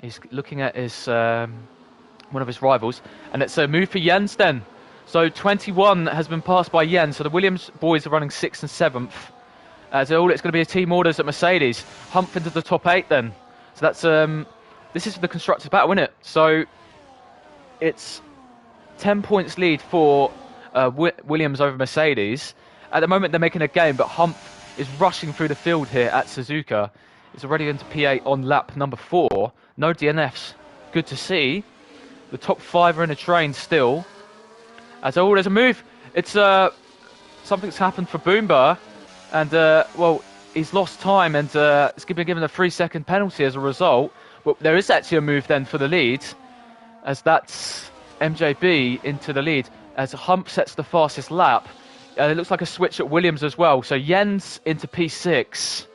is looking at his one of his rivals, and it's a move for Jens then. So 21 has been passed by Jens, so the Williams boys are running 6th and 7th. So all it's going to be a team orders at Mercedes. Humph into the top 8 then. So that's this is the constructors' battle, isn't it? So it's 10 points lead for Williams over Mercedes. At the moment they're making a game, but Humph is rushing through the field here at Suzuka. It's already into P8 on lap number 4. No DNFs. Good to see. The top 5 are in a train still. There's a move. It's something's happened for Boomba, and well, he's lost time, and it's been given a 3-second penalty as a result. But there is actually a move then for the lead, as that's MJB into the lead, as Humph sets the fastest lap. It looks like a switch at Williams as well. So Jens into P6.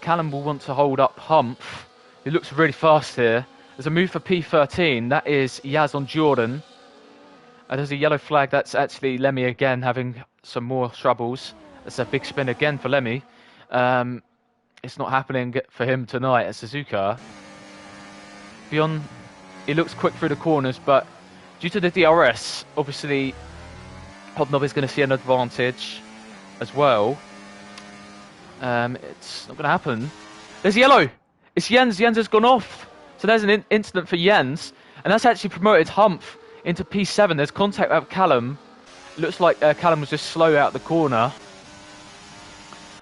Callum will want to hold up Humph, who looks really fast here. There's a move for P13. That is Yaz on Jordan. There's a yellow flag. That's actually Lemmy again having some more troubles. That's a big spin again for Lemmy. It's not happening for him tonight at Suzuka. Beyond, he looks quick through the corners, but due to the DRS, obviously Hobnob is going to see an advantage as well. It's not going to happen. There's yellow. It's Jens. Jens has gone off. So there's an incident for Jens. And that's actually promoted Humph into P7. There's contact with Callum. It looks like Callum was just slow out the corner.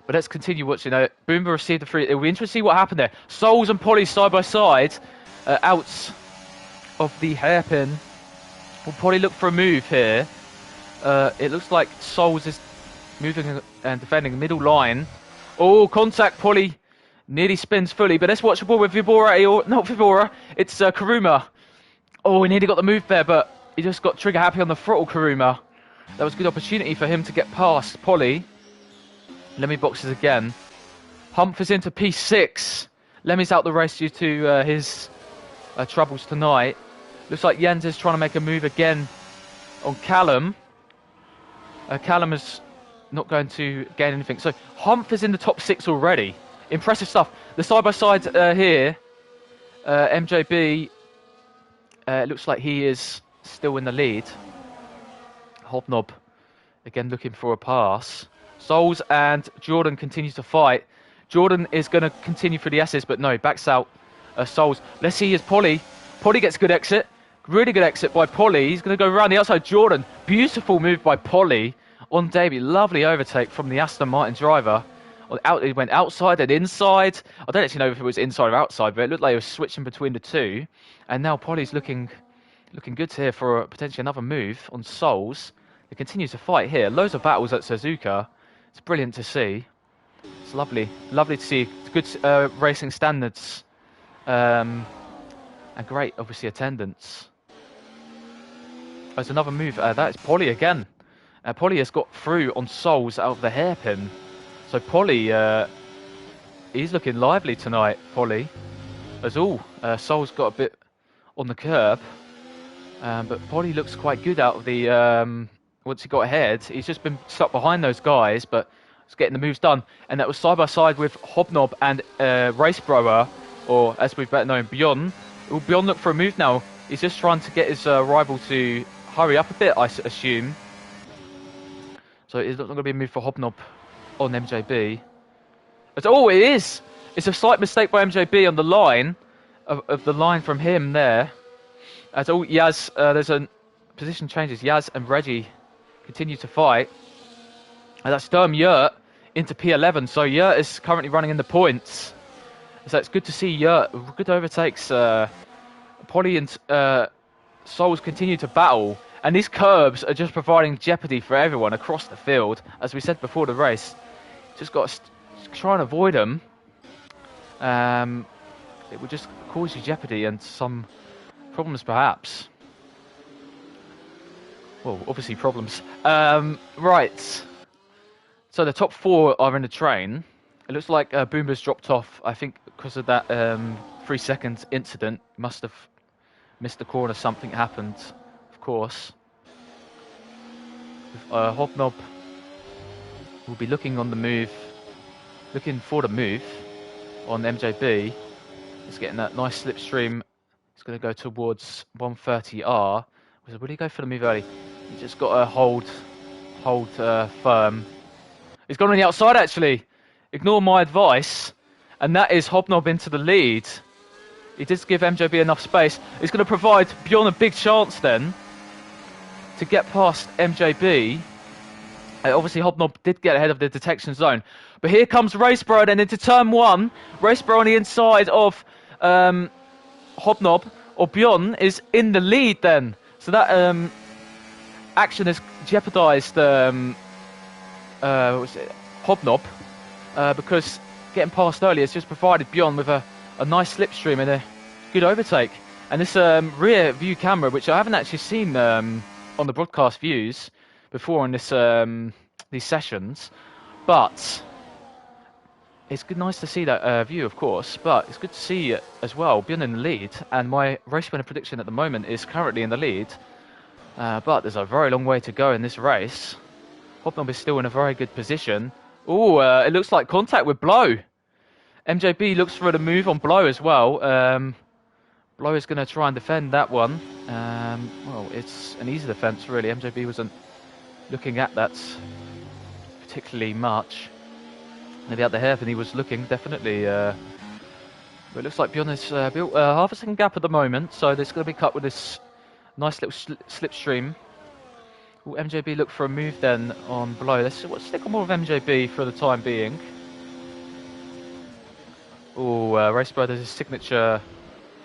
But let's continue watching. Boomba received the free. It'll be interesting to see what happened there. Souls and Polly side by side. Out of the hairpin. Will Polly look for a move here? It looks like Souls is moving and defending the middle line. Oh, contact. Polly nearly spins fully. But let's watch the ball with Vibora. Or not Vibora. It's Karuma. Oh, he nearly got the move there, but he just got trigger happy on the throttle, Karuma. That was a good opportunity for him to get past Polly. Lemmy boxes again. Humph is into P6. Lemmy's out the race due to his troubles tonight. Looks like Jens is trying to make a move again on Callum. Callum is not going to gain anything. So Humph is in the top 6 already. Impressive stuff. The side-by-side here, MJB, it looks like he is still in the lead. Hobnob, again looking for a pass. Souls and Jordan continues to fight. Jordan is going to continue for the S's, but no, backs out Souls. Let's see his Polly. Polly gets a good exit. Really good exit by Polly. He's going to go around the outside. Jordan, beautiful move by Polly on debut. Lovely overtake from the Aston Martin driver. It went outside and inside. I don't actually know if it was inside or outside, but it looked like it was switching between the two. And now Polly's looking good here for potentially another move on Souls. They continue to fight here. Loads of battles at Suzuka. It's brilliant to see. It's lovely to see. Good racing standards. And great, obviously, attendance. There's another move. That's Polly again. Polly has got through on Souls out of the hairpin. So Polly, he's looking lively tonight, Polly. As all, Souls got a bit on the curb. But Polly looks quite good out of the... once he got ahead, he's just been stuck behind those guys, but he's getting the moves done. And that was side by side with Hobnob and Racebrower, or as we've better known, Bjorn. Will Bjorn look for a move now? He's just trying to get his rival to hurry up a bit, I assume. So it's not going to be a move for Hobnob on MJB. Oh, it is! It's a slight mistake by MJB on the line, of the line from him there. As all Yaz, there's a position changes. Yaz and Reggie continue to fight. And that's Sturm Yurt into P11. So Yurt is currently running in the points. So it's good to see Yurt. Good overtakes. Polly and Souls continue to battle. And these curbs are just providing jeopardy for everyone across the field. As we said before the race, just got to try and avoid them. It would just cause you jeopardy and some problems perhaps. Well, obviously problems. Right. So the top 4 are in the train. It looks like Boomber's dropped off, I think, because of that 3-second incident. Must have missed the corner. Something happened, of course. Hobnob will be looking for the move on MJB. It's getting that nice slipstream. It's going to go towards 130R. So will he go for the move early? He's just got to hold firm. He's gone on the outside, actually. Ignore my advice. And that is Hobnob into the lead. He did give MJB enough space. He's going to provide Bjorn a big chance then to get past MJB. Obviously, Hobnob did get ahead of the detection zone. But here comes Racebro then into turn 1. Racebro on the inside of Hobnob, or Bjorn, is in the lead then. So that action has jeopardised Hobnob because getting past early has just provided Bjorn with a nice slipstream and a good overtake. And this rear view camera, which I haven't actually seen on the broadcast views before in this these sessions, but it's nice to see that view, of course, but it's good to see as well Bjorn in the lead, and my race winner prediction at the moment is currently in the lead, but there's a very long way to go in this race. Hobnob is still in a very good position. Oh, it looks like contact with Blow. MJB looks for the move on Blow as well. Blow is going to try and defend that one. Well, it's an easy defence, really. MJB wasn't looking at that particularly much. Maybe at the hairpin he was looking, definitely. But it looks like Bjorn has built half a second gap at the moment, so there's going to be cut with this nice little slipstream. Will MJB look for a move then on Blow? Let's stick on more of MJB for the time being. Oh, Racebro does his signature.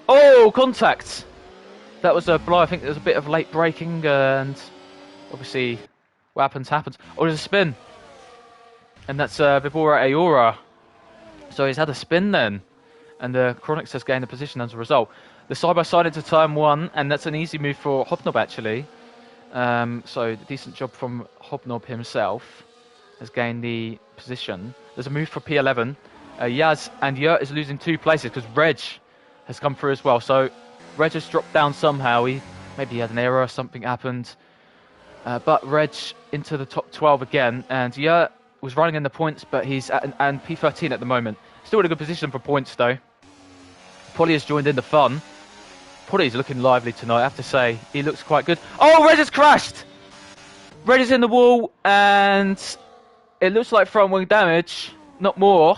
Oh, contact! That was a Blow. I think there's a bit of late braking, and obviously what happens. Oh, there's a spin. And that's Vibora Aora. So he's had a spin then. And Chronix has gained a position as a result. The side-by-side into turn 1, and that's an easy move for Hobnob, actually. So decent job from Hobnob himself. Has gained the position. There's a move for P11. Yaz and Yurt is losing 2 places because Reg has come through as well. So Reg has dropped down somehow. Maybe he had an error, something happened. But Reg into the top 12 again. And Yurt was running in the points, but he's at and P13 at the moment. Still in a good position for points, though. Polly has joined in the fun. Polly's looking lively tonight, I have to say. He looks quite good. Oh, Reg has crashed! Reg is in the wall, and it looks like front wing damage. Not more.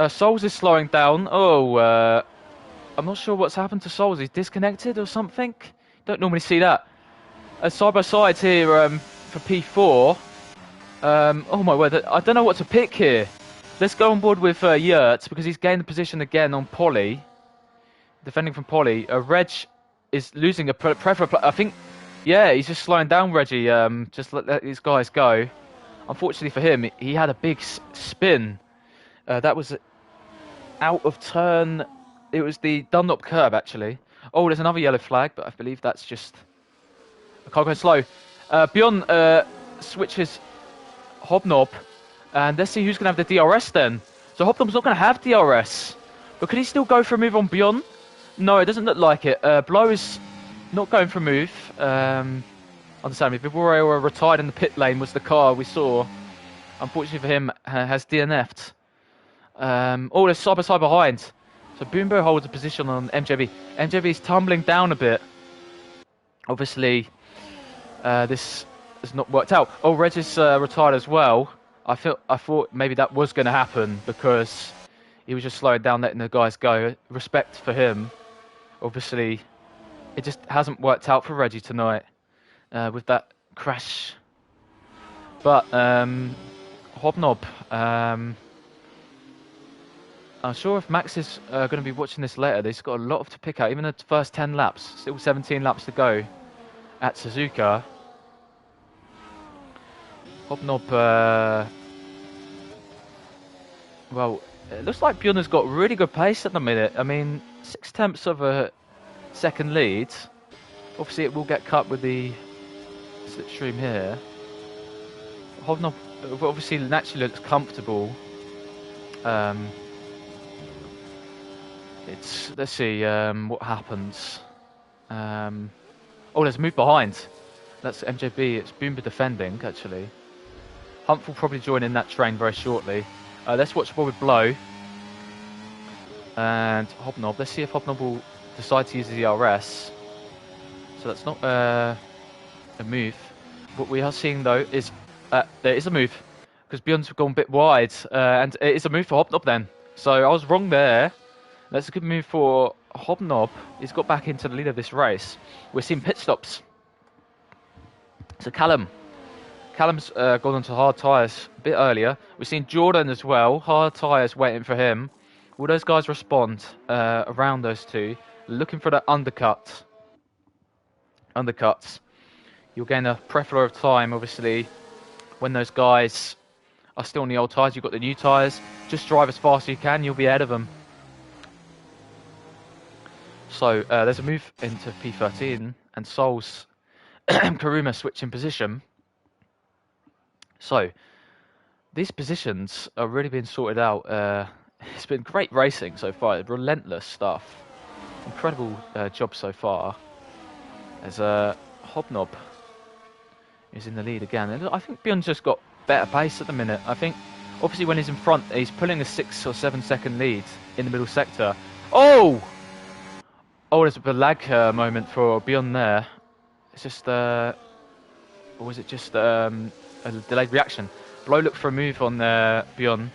Souls is slowing down. Oh, I'm not sure what's happened to Souls. He's disconnected or something? Don't normally see that. Side by side here, for P4. Oh my word, I don't know what to pick here. Let's go on board with Yurt because he's gained the position again on Polly. Defending from Polly. Reg is losing a preferable. I think, yeah, he's just slowing down Reggie. Just let these guys go. Unfortunately for him, he had a big spin. That was out of turn. It was the Dunlop curve, actually. Oh, there's another yellow flag, but I believe that's just a car going slow. Bjorn switches Hobnob, and let's see who's going to have the DRS then. So Hobnob's not going to have DRS, but could he still go for a move on Bjorn? No, it doesn't look like it. Blow is not going for a move. Understandably, Viborio retired in the pit lane was the car we saw. Unfortunately for him, has DNF'd. Oh, there's side by side behind. So Boombo holds a position on MJB. MJB is tumbling down a bit. Obviously, this has not worked out. Oh, Reg is retired as well. I thought maybe that was going to happen because he was just slowing down, letting the guys go. Respect for him. Obviously, it just hasn't worked out for Reggie tonight with that crash. But Hobnob, I'm sure if Max is going to be watching this later, he's got a lot to pick out. Even the first 10 laps, still 17 laps to go at Suzuka. Hobnob, well, it looks like Bjorn has got really good pace at the minute. I mean, 6/10 of a second lead. Obviously, it will get cut with the slipstream here. Hobnob obviously naturally looks comfortable. Let's see what happens. Oh, there's a move behind. That's MJB. It's Boomba defending actually. Humph will probably join in that train very shortly. Let's watch with Blow and Hobnob. Let's see if Hobnob will decide to use the DRS. So that's not a move. What we are seeing though is there is a move because Bjorn's gone a bit wide, and it is a move for Hobnob then. So I was wrong there. That's a good move for Hobnob. He's got back into the lead of this race. We're seeing pit stops. So Callum's gone onto hard tyres a bit earlier. We've seen Jordan as well. Hard tyres waiting for him. Will those guys respond around those two? Looking for that undercuts. You'll gain a plethora of time, obviously, when those guys are still on the old tyres. You've got the new tyres. Just drive as fast as you can. You'll be ahead of them. So there's a move into P13 and Sol's Karuma switching position. So these positions are really being sorted out. It's been great racing so far. Relentless stuff. Incredible job so far. As Hobnob is in the lead again. I think Bjorn's just got better pace at the minute. I think obviously when he's in front, he's pulling a 6 or 7 second lead in the middle sector. Oh, there's a lag moment for Bjorn there. It's just, or was it just a delayed reaction? Blow looked for a move on Bjorn.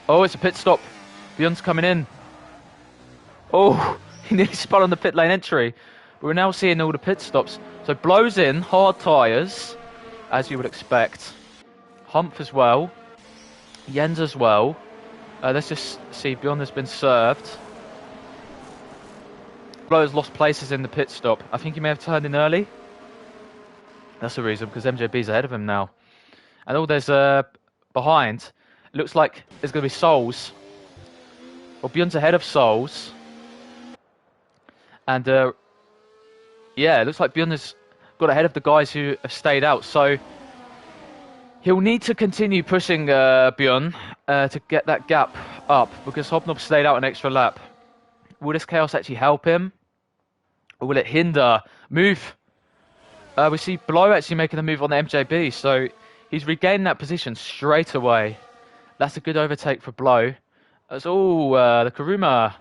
Oh, it's a pit stop. Bjorn's coming in. Oh, he nearly spun on the pit lane entry. But we're now seeing all the pit stops. So Blow's in, hard tyres, as you would expect. Humph as well. Jens as well. Let's just see, Bjorn has been served. Blow has lost places in the pit stop. I think he may have turned in early. That's the reason, because MJB's ahead of him now. And all there's behind, it looks like there's going to be Souls. Well, Bjorn's ahead of Souls. And yeah, it looks like Bjorn has got ahead of the guys who have stayed out. So he'll need to continue pushing Bjorn to get that gap up, because Hobnob stayed out an extra lap. Will this chaos actually help him? Or will it hinder? Move! We see Blow actually making a move on the MJB, so he's regained that position straight away. That's a good overtake for Blow. As the Karuma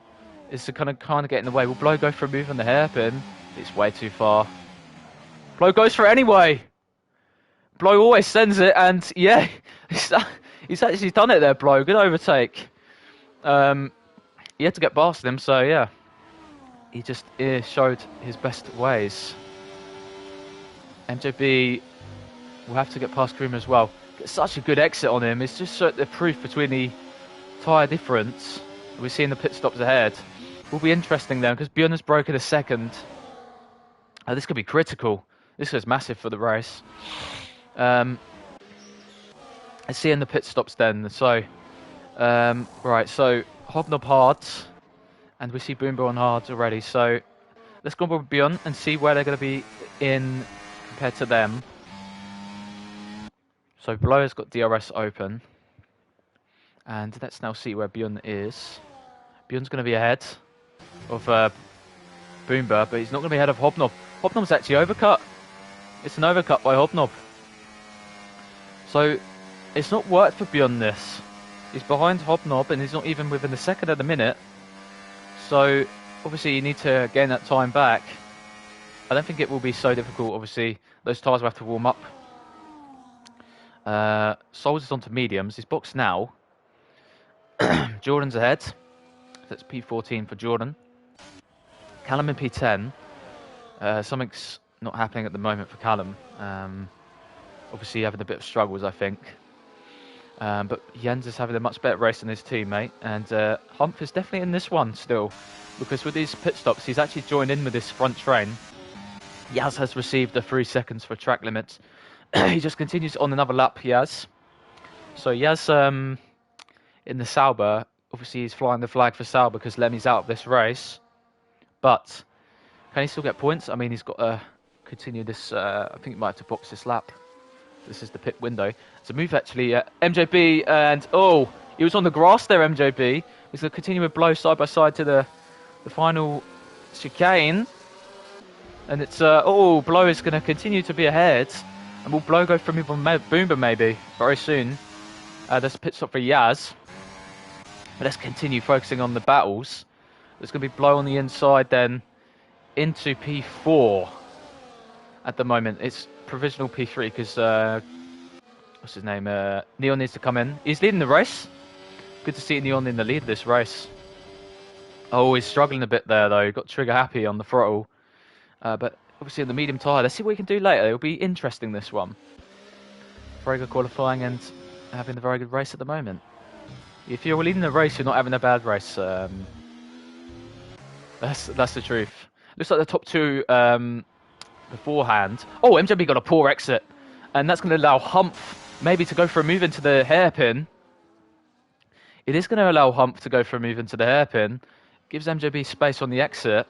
is kind of getting in the way. Will Blow go for a move on the hairpin? It's way too far. Blow goes for it anyway! Blow always sends it, and yeah, he's actually done it there, Blow. Good overtake. He had to get past him, so yeah. He just showed his best ways. MJB will have to get past Kuruma as well. Get such a good exit on him. It's just the proof between the tyre difference. We're seeing the pit stops ahead. Will be interesting then, because Bjorn has broken a second. This could be critical. This is massive for the race. Let's see in the pit stops then. So, right, so Hobnob hard, and we see Boomba on hard already. So let's go with Bjorn and see where they're going to be in compared to them. So Blower's got DRS open, and let's now see where Bjorn is. Bjorn's going to be ahead of Boomba, but he's not going to be ahead of Hobnob. Hobnob's actually overcut. It's an overcut by Hobnob. So it's not worked for Bjorn this. He's behind Hobnob and he's not even within a second at the minute. So obviously you need to gain that time back. I don't think it will be so difficult. Obviously those tyres will have to warm up. Souls is onto mediums. He's boxed now. Jordan's ahead. That's P14 for Jordan. Callum in P10. Something's not happening at the moment for Callum. Obviously having a bit of struggles, I think. But Jens is having a much better race than his teammate. And Humph is definitely in this one still. Because with these pit stops, he's actually joined in with this front train. Yaz has received the 3 seconds for track limits. He just continues on another lap, Yaz. So Yaz, in the Sauber, obviously he's flying the flag for Sauber because Lemmy's out of this race. But can he still get points? I mean, he's got to continue this. I think he might have to box this lap. This is the pit window. It's a move actually. MJB and he was on the grass there. MJB. He's going to continue with Blow side by side to the final chicane. And it's Blow is going to continue to be ahead. And will Blow go for Boomba maybe very soon? There's a pit stop for Yaz. But let's continue focusing on the battles. There's going to be Blow on the inside then into P4 at the moment. It's provisional P3 because what's his name? Neon needs to come in. He's leading the race. Good to see Neon in the lead of this race. Oh, he's struggling a bit there though. Got trigger happy on the throttle. But obviously in the medium tyre. Let's see what we can do later. It'll be interesting this one. Very good qualifying and having a very good race at the moment. If you're leading the race, you're not having a bad race. That's the truth. Looks like the top two beforehand. Oh, MJB got a poor exit. And that's going to allow Humph maybe to go for a move into the hairpin. It is going to allow Humph to go for a move into the hairpin. Gives MJB space on the exit.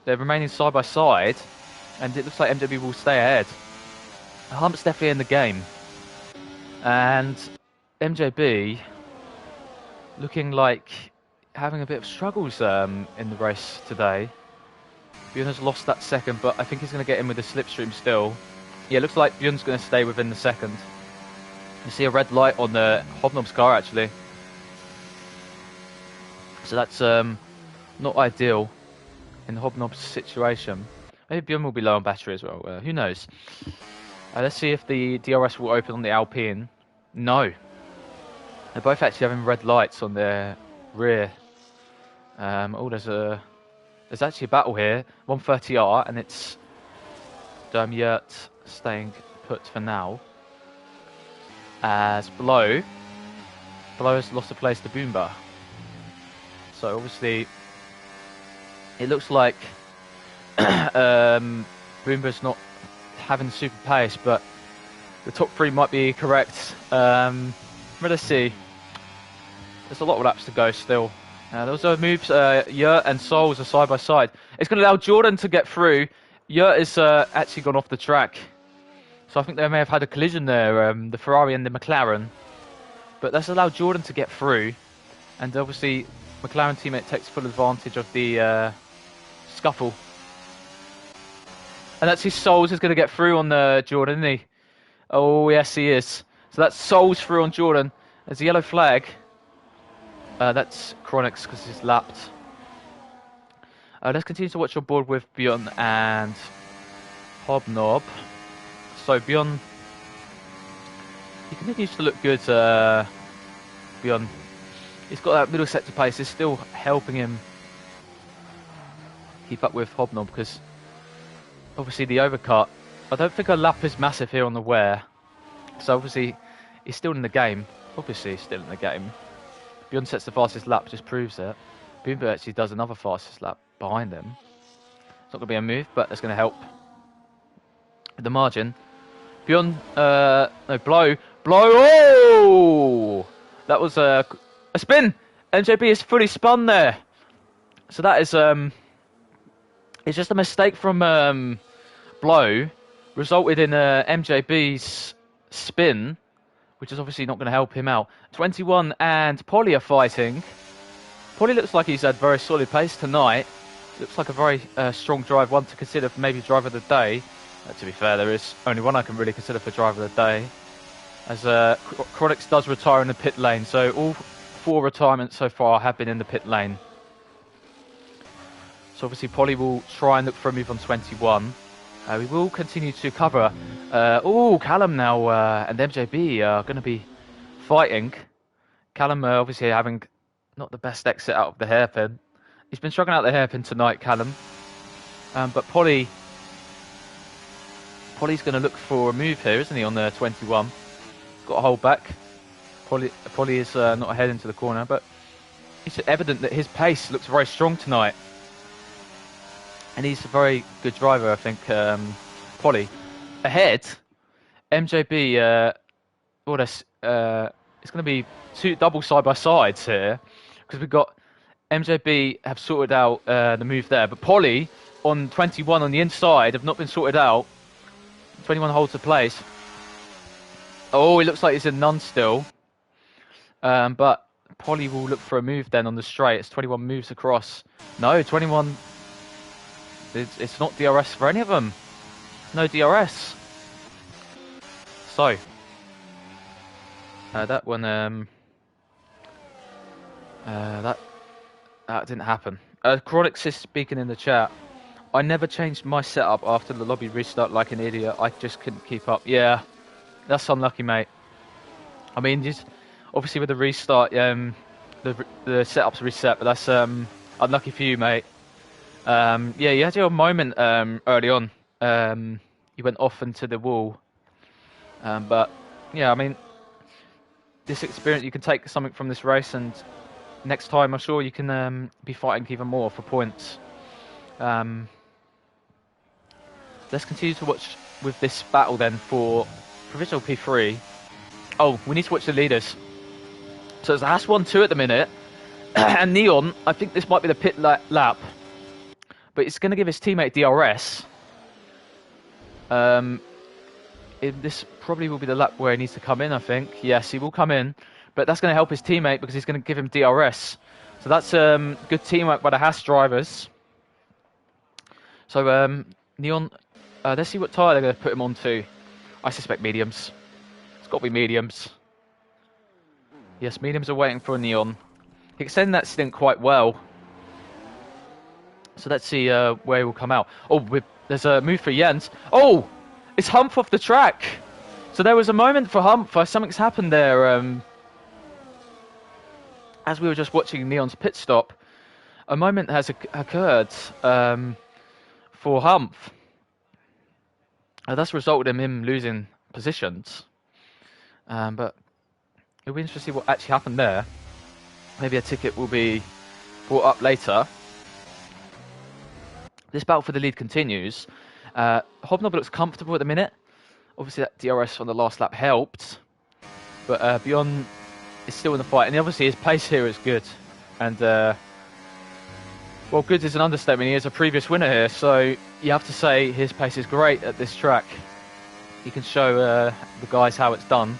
They're remaining side by side. And it looks like MJB will stay ahead. Humph's definitely in the game. And MJB looking like having a bit of struggles in the race today. Bjorn has lost that second, but I think he's going to get in with the slipstream still. Yeah, it looks like Bjorn's going to stay within the second. You see a red light on the Hobnob's car, actually. So that's not ideal in Hobnob's situation. Maybe Bjorn will be low on battery as well. Who knows? Let's see if the DRS will open on the Alpine. No. They're both actually having red lights on their rear. There's actually a battle here. 130R, and it's Yurt staying put for now. As Blow has lost a place to Boomba. So obviously, it looks like Boomba's not having super pace, but the top three might be correct. Let's see. There's a lot of laps to go still. Those are moves. Yurt and Souls are side by side. It's going to allow Jordan to get through. Yurt is actually gone off the track. So I think they may have had a collision there, the Ferrari and the McLaren. But that's allowed Jordan to get through. And obviously, McLaren teammate takes full advantage of the scuffle. And that's his Souls is going to get through on Jordan, isn't he? Oh, yes, he is. So that's Souls through on Jordan. There's a yellow flag. That's Chronix because he's lapped. Let's continue to watch your board with Bjorn and Hobnob. So Bjorn, he continues to look good. Bjorn, he's got that middle sector pace. It's still helping him keep up with Hobnob because obviously the overcut I don't think a lap is massive here on the wear. So obviously, he's still in the game. Obviously, he's still in the game. Bjorn sets the fastest lap, just proves it. Boomba actually does another fastest lap behind him. It's not going to be a move, but that's going to help the margin. Bjorn, no, blow. Oh! That was a spin! MJB is fully spun there. So that is, it's just a mistake from blow, resulted in MJB's spin, which is obviously not going to help him out. 21 and Polly are fighting. Polly looks like he's had very solid pace tonight. Looks like a very strong drive, one to consider for maybe driver of the day. To be fair, there is only one I can really consider for driver of the day, as Chronix does retire in the pit lane. So all 4 retirements so far have been in the pit lane. So obviously Polly will try and look for a move on 21. We will continue to cover. Callum now and MJB are going to be fighting. Callum obviously having not the best exit out of the hairpin. He's been struggling out the hairpin tonight, Callum. But Polly's going to look for a move here, isn't he, on the 21? Got to hold back. Polly is not ahead into the corner, but it's evident that his pace looks very strong tonight. And he's a very good driver, I think, Polly. Ahead, MJB, it's going to be 2 double side-by-sides here, because we've got MJB have sorted out the move there, but Polly on 21 on the inside have not been sorted out. 21 holds the place. Oh, it looks like he's in none still. But Polly will look for a move then on the straight. It's 21 moves across. No, 21... It's not DRS for any of them. No DRS. So that one, that didn't happen. Chronix is speaking in the chat. I never changed my setup after the lobby restart like an idiot. I just couldn't keep up. Yeah, that's unlucky, mate. I mean, just obviously with the restart, the setup's reset, but that's unlucky for you, mate. Yeah, you had your moment early on. You went off into the wall. But yeah, I mean, this experience, you can take something from this race, and next time I'm sure you can be fighting even more for points. Let's continue to watch with this battle then for provisional P3. Oh, we need to watch the leaders. So it's Haas 1-2 at the minute. And Neon, I think this might be the pit lap. But it's going to give his teammate DRS. This probably will be the lap where he needs to come in, I think. Yes, he will come in. But that's going to help his teammate because he's going to give him DRS. So that's good teamwork by the Haas drivers. So Neon, let's see what tyre they're going to put him onto. I suspect mediums. It's got to be mediums. Yes, mediums are waiting for a Neon. He extended that stint quite well. So let's see where he will come out. Oh, there's a move for Jens. Oh, it's Humph off the track. So there was a moment for Humph. Something's happened there. As we were just watching Neon's pit stop, a moment has occurred for Humph. That's resulted in him losing positions. But it'll be interesting to see what actually happened there. Maybe a ticket will be brought up later. This battle for the lead continues. Hobnob looks comfortable at the minute. Obviously that DRS on the last lap helped. But Bjorn is still in the fight. And obviously his pace here is good. And, well, good is an understatement. He is a previous winner here. So you have to say his pace is great at this track. He can show the guys how it's done.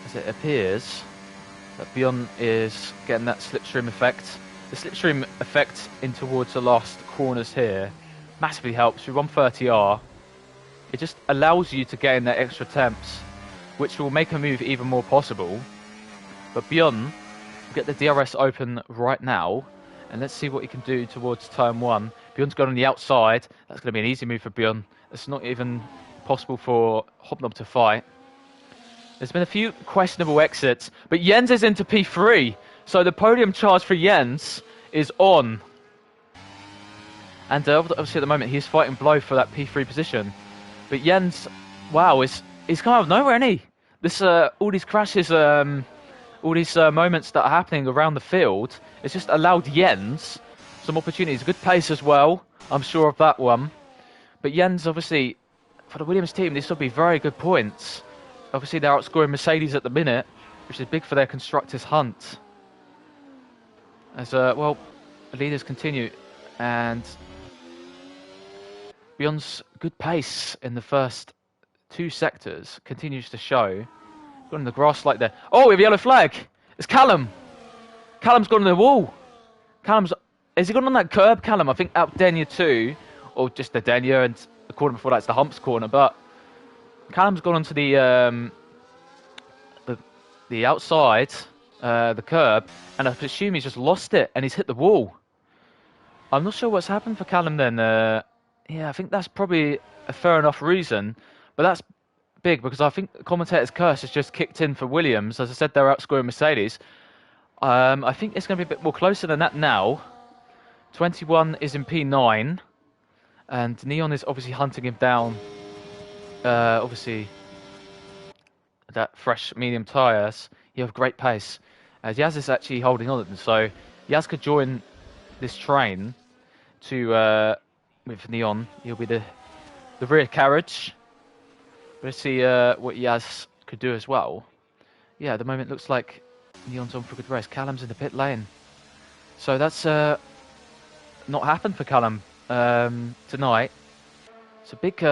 As it appears that Bjorn is getting that slipstream effect. The slipstream effect in towards the last corners here massively helps with 130R. It just allows you to gain that extra temps, which will make a move even more possible. But Bjorn will get the DRS open right now, and let's see what he can do towards turn 1. Bjorn's gone on the outside. That's going to be an easy move for Bjorn. It's not even possible for Hobnob to fight. There's been a few questionable exits, but Jens is into P3. So the podium charge for Jens is on. And obviously at the moment he's fighting Blow for that P3 position. But Jens, wow, he's come out of nowhere, isn't he? This all these crashes, all these moments that are happening around the field, it's just allowed Jens some opportunities. Good pace as well, I'm sure of that one. But Jens, obviously, for the Williams team, this will be very good points. Obviously, they're outscoring Mercedes at the minute, which is big for their constructors' hunt. As well, the leaders continue, and Bjorn's good pace in the first two sectors continues to show. Got in the grass like there. Oh, we have a yellow flag. It's Callum. Callum's gone on the wall. Has he gone on that curb, Callum? I think out Denia 2, or just the Denia, and the corner before that's the Humps corner. But Callum's gone onto the outside, the curb, and I presume he's just lost it and he's hit the wall. I'm not sure what's happened for Callum then. Yeah, I think that's probably a fair enough reason, but that's big because I think the commentator's curse has just kicked in for Williams. As I said, they're outscoring Mercedes. I think it's going to be a bit more closer than that now. 21 is in P9, and Neon is obviously hunting him down. Obviously, that fresh medium tyres, you have great pace. Yaz is actually holding on, so Yaz could join this train to with Neon. He'll be the rear carriage. Let's see what Yaz could do as well. Yeah, at the moment looks like Neon's on for a good race. Callum's in the pit lane, so that's not happened for Callum tonight. It's a big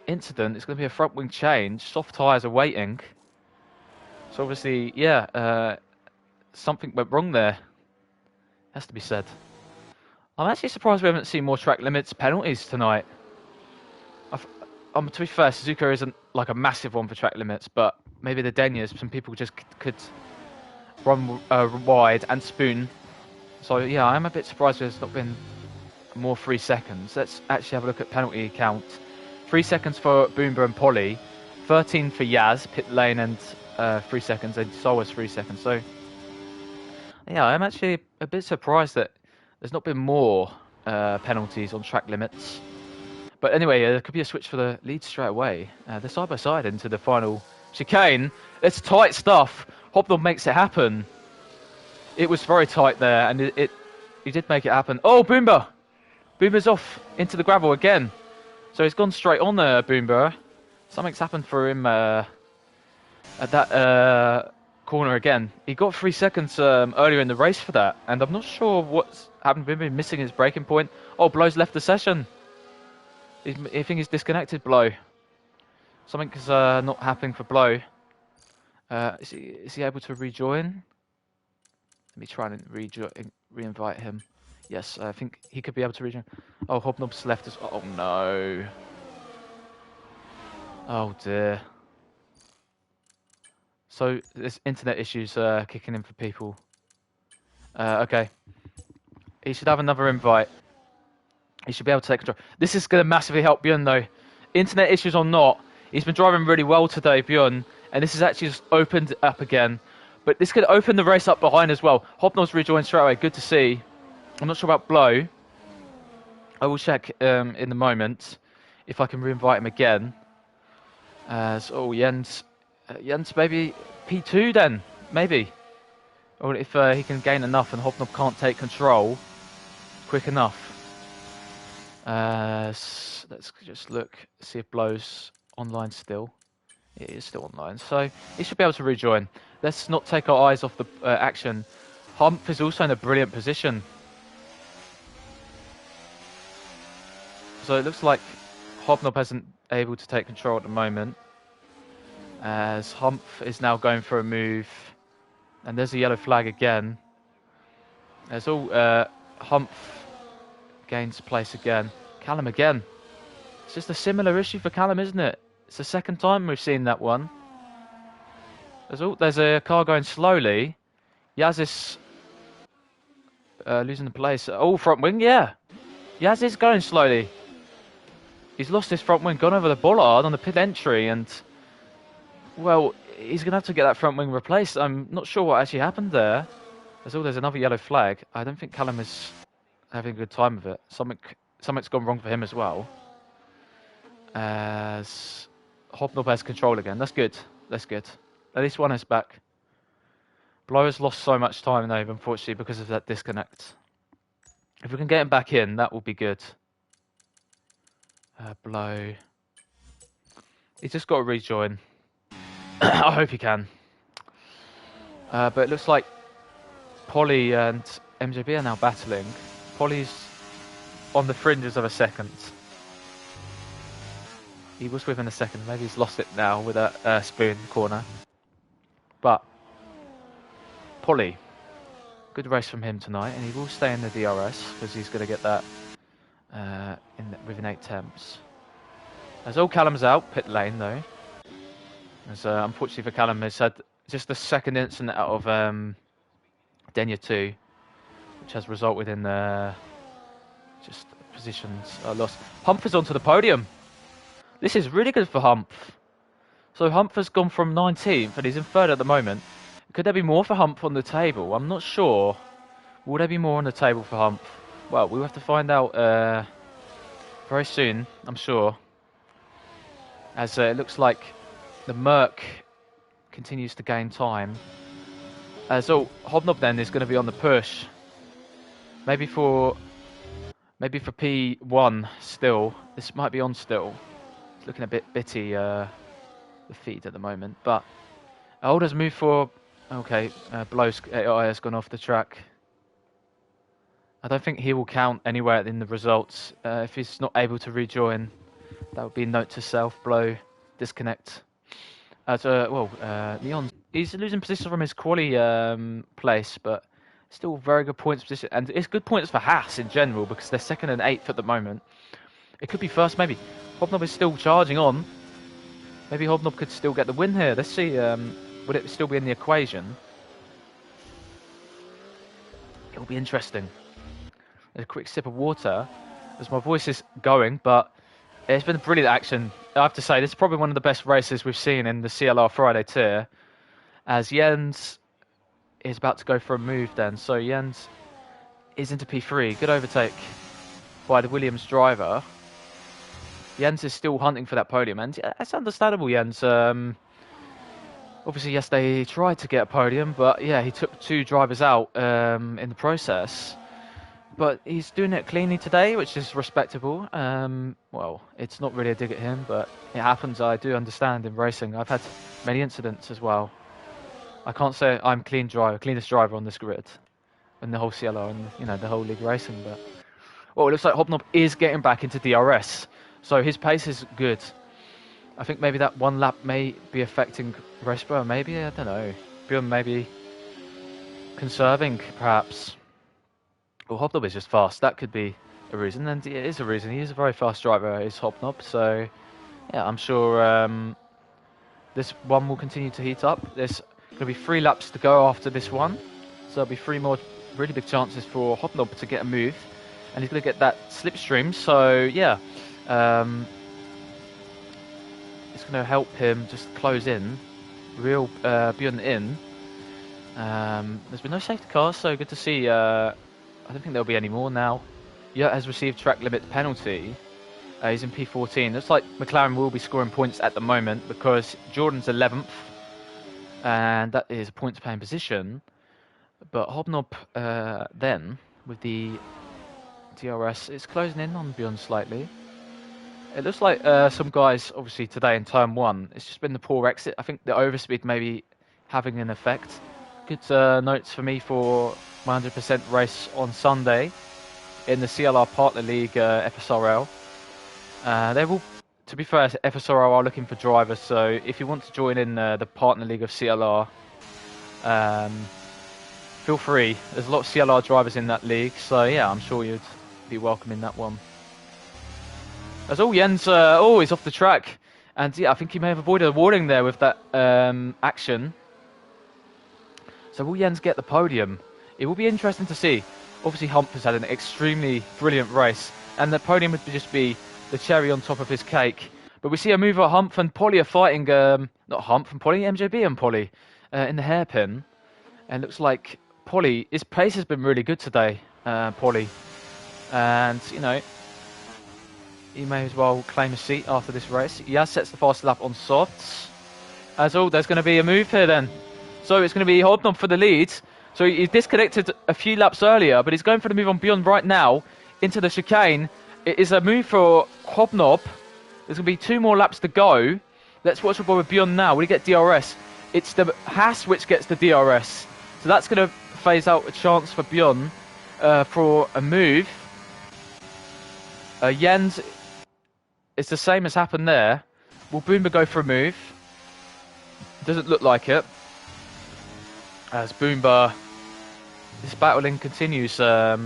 incident. It's going to be a front wing change. Soft tyres are waiting. So obviously, yeah, something went wrong there. Has to be said. I'm actually surprised we haven't seen more track limits penalties tonight. To be fair, Suzuka isn't like a massive one for track limits, but maybe the Deniers, some people just could run wide and spoon. So yeah, I'm a bit surprised there's not been more 3 seconds. Let's actually have a look at penalty count. 3 seconds for Boomba and Polly, 13 for Yaz, pit lane, and 3 seconds, and Sol's 3 seconds. So yeah, I'm actually a bit surprised that there's not been more penalties on track limits. But anyway, there could be a switch for the lead straight away. They're side by side into the final chicane. It's tight stuff. Hobnob makes it happen. It was very tight there, and he did make it happen. Oh, Boomba! Boomba's off into the gravel again. So he's gone straight on there, Boomba. Something's happened for him at that corner again. He got 3 seconds earlier in the race for that, and I'm not sure what's happened with him, missing his braking point. Oh, Blow's left the session. I think he's disconnected, Blow. Something's not happening for Blow. Is he able to rejoin? Let me try and re-invite him. Yes, I think he could be able to rejoin. Oh, Hobnob's left us. Oh no. Oh dear. So there's internet issues kicking in for people. Okay. He should have another invite. He should be able to take control. This is going to massively help Bjorn though. Internet issues or not, he's been driving really well today, Bjorn. And this has actually just opened up again. But this could open the race up behind as well. Hobnob's rejoined straight away. Good to see. I'm not sure about Blow. I will check in a moment if I can re-invite him again. So Jens maybe P2 then, maybe. Or if he can gain enough and Hobnob can't take control quick enough. Let's just look, see if Blow's online still. It is still online, so he should be able to rejoin. Let's not take our eyes off the action. Humph is also in a brilliant position. So it looks like Hobnob hasn't able to take control at the moment. As Humph is now going for a move. And there's a yellow flag again. There's all Humph gains place again. Callum again. It's just a similar issue for Callum, isn't it? It's the second time we've seen that one. There's a car going slowly. Yaz is losing the place. Oh, front wing, yeah. Yaz is going slowly. He's lost his front wing, gone over the bollard on the pit entry, and well, he's going to have to get that front wing replaced. I'm not sure what actually happened there. There's another yellow flag. I don't think Callum is having a good time with it. Something something's gone wrong for him as well. As Hobnob has control again. That's good. That's good. At least one is back. Blow has lost so much time though, unfortunately, because of that disconnect. If we can get him back in, that will be good. Blow. He's just got to rejoin. I hope he can. But it looks like Quali and MJB are now battling. Quali's on the fringes of a second. He was within a second. Maybe he's lost it now with a spoon corner. But Quali, good race from him tonight, and he will stay in the DRS because he's going to get that within 8 temps. As old Callum's out, pit lane though. As unfortunately for Callum, has had just the second incident out of Denya 2, which has resulted in just positions lost. Humph is onto the podium. This is really good for Humph. So Humph has gone from 19th and he's in 3rd at the moment. Could there be more for Humph on the table? I'm not sure. Will there be more on the table for Humph? Well, we'll have to find out very soon, I'm sure. As it looks like the Merc continues to gain time. So Hobnob then is going to be on the push. Maybe for P1 still. This might be on still. It's looking a bit bitty, the feed at the moment. But Older's moved for... Okay, Blow's AI has gone off the track. I don't think he will count anywhere in the results. If he's not able to rejoin, that would be note to self, Blow, disconnect. Leon, he's losing position from his Quali place, but still very good points position. And it's good points for Haas in general, because they're 2nd and 8th at the moment. It could be 1st, maybe. Hobnob is still charging on. Maybe Hobnob could still get the win here. Let's see, would it still be in the equation? It'll be interesting. A quick sip of water, as my voice is going, but it's been brilliant action. I have to say, this is probably one of the best races we've seen in the CLR Friday tier, as Jens is about to go for a move then. So Jens is into P3. Good overtake by the Williams driver. Jens is still hunting for that podium, and it's understandable, Jens. Obviously, yesterday he tried to get a podium, but yeah, he took 2 drivers out in the process. But he's doing it cleanly today, which is respectable. Well, it's not really a dig at him, but it happens. I do understand in racing. I've had many incidents as well. I can't say I'm cleanest driver on this grid in the whole CLR and the whole league racing. But well, it looks like Hobnob is getting back into DRS, so his pace is good. I think maybe that 1 lap may be affecting Respo. Maybe, I don't know. Bjorn maybe conserving, perhaps. Well, Hobnob is just fast. That could be a reason, and it is a reason. He is a very fast driver, is Hobnob. So, yeah, I'm sure this one will continue to heat up. There's going to be 3 laps to go after this one. So there'll be 3 more really big chances for Hobnob to get a move. And he's going to get that slipstream. So, yeah, it's going to help him just close in. Real Bjorn in. There's been no safety cars, so good to see... I don't think there'll be any more now. Yurt has received track limit penalty. He's in P14. Looks like McLaren will be scoring points at the moment because Jordan's 11th. And that is a points paying position. But Hobnob then, with the DRS, is closing in on Bjorn slightly. It looks like some guys, obviously today in turn 1, it's just been the poor exit. I think the overspeed may be having an effect. Good notes for me for 100% race on Sunday in the CLR Partner League FSRL. They will, to be fair, FSRL are looking for drivers, so if you want to join in the Partner League of CLR, feel free. There's a lot of CLR drivers in that league, so yeah, I'm sure you'd be welcome in that one. As Jens, he's off the track, and yeah, I think he may have avoided a warning there with that action. So will Jens get the podium? It will be interesting to see. Obviously, Humph has had an extremely brilliant race, and the podium would just be the cherry on top of his cake. But we see a move at Humph and Polly are fighting, not Humph and Polly, MJB and Polly, in the hairpin. And it looks like Polly, his pace has been really good today, Polly. And, he may as well claim a seat after this race. Yaz sets the fastest lap on softs. As all, there's going to be a move here then. So it's going to be Hobnob for the lead. So he disconnected a few laps earlier, but he's going for the move on Beyond right now into the chicane. It is a move for Hobnob. There's going to be 2 more laps to go. Let's watch what with Beyond now. We get DRS. It's the Haas which gets the DRS. So that's going to phase out a chance for Beyond for a move. Jens, it's the same as happened there. Will Boomba go for a move? Doesn't look like it. As Boomba, this battling continues. Yeah,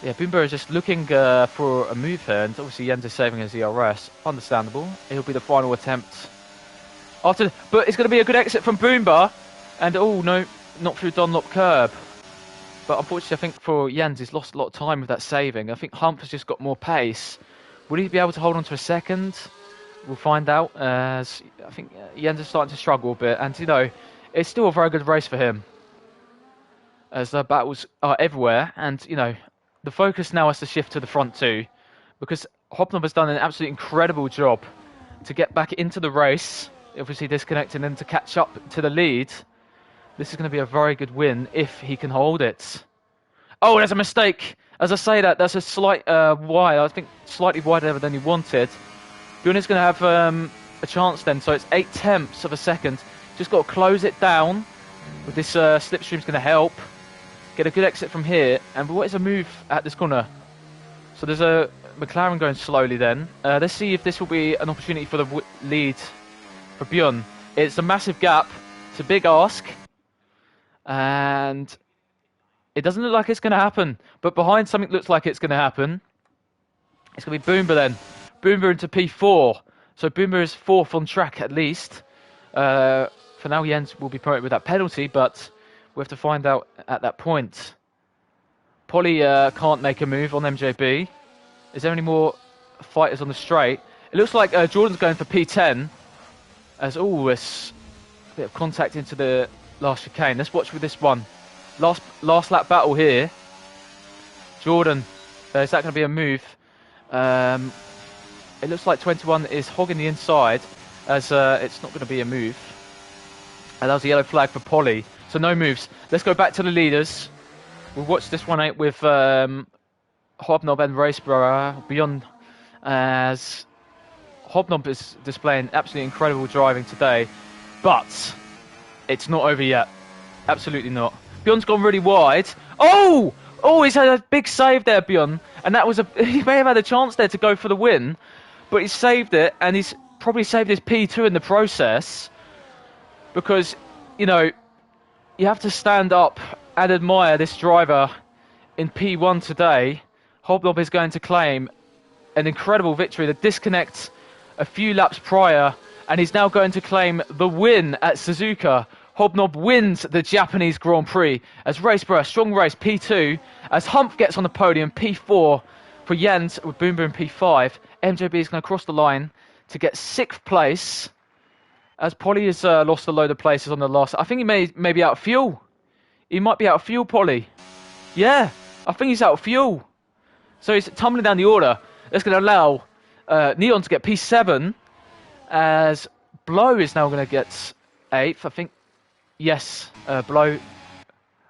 Boomba is just looking for a move here, and obviously Jens is saving his ERS. Understandable. It'll be the final attempt. But it's going to be a good exit from Boomba, and oh no, not through Dunlop curb. But unfortunately, I think for Jens, he's lost a lot of time with that saving. I think Hump has just got more pace. Will he be able to hold on to a second? We'll find out. As I think Jens is starting to struggle a bit, and you know, it's still a very good race for him. As the battles are everywhere, and you know, the focus now has to shift to the front two, because Hobnob has done an absolutely incredible job to get back into the race. Obviously disconnecting and to catch up to the lead. This is going to be a very good win if he can hold it. Oh, there's a mistake. As I say that, that's a slight wide. I think slightly wider than he wanted. Bjorn is going to have a chance then. So it's 0.8 of a second. Just got to close it down. With this slipstream's going to help. Get a good exit from here. And what is a move at this corner? So there's a McLaren going slowly then. Let's see if this will be an opportunity for the lead for Bjorn. It's a massive gap. It's a big ask. And it doesn't look like it's going to happen. But behind something looks like it's going to happen. It's going to be Boomba then. Boomba into P4. So Boomba is 4th on track at least. For now, Jens will be promoted with that penalty, but we have to find out at that point. Polly can't make a move on MJB. Is there any more fighters on the straight? It looks like Jordan's going for P10. As always, a bit of contact into the last chicane. Let's watch with this one. Last lap battle here. Jordan, is that going to be a move? It looks like 21 is hogging the inside, as it's not going to be a move. And that was a yellow flag for Polly. So no moves. Let's go back to the leaders. We'll watch this one out with Hobnob and Raceborough Beyond, as Hobnob is displaying absolutely incredible driving today. But it's not over yet. Absolutely not. Bjorn's gone really wide. Oh! Oh, he's had a big save there, Bjorn. And that was he may have had a chance there to go for the win. But he's saved it, and he's probably saved his P2 in the process. Because, you know, you have to stand up and admire this driver in P1 today. Hobnob is going to claim an incredible victory. The disconnect a few laps prior, and he's now going to claim the win at Suzuka. Hobnob wins the Japanese Grand Prix as Raceborough, strong race, P2, as Humph gets on the podium, P4 for Jens with Boomba in P5. MJB is going to cross the line to get 6th place, as Polly has lost a load of places on the last. I think he may be out of fuel. He might be out of fuel, Polly. Yeah, I think he's out of fuel. So he's tumbling down the order. That's going to allow Neon to get P7, as Blow is now going to get 8th. I think, yes, Blow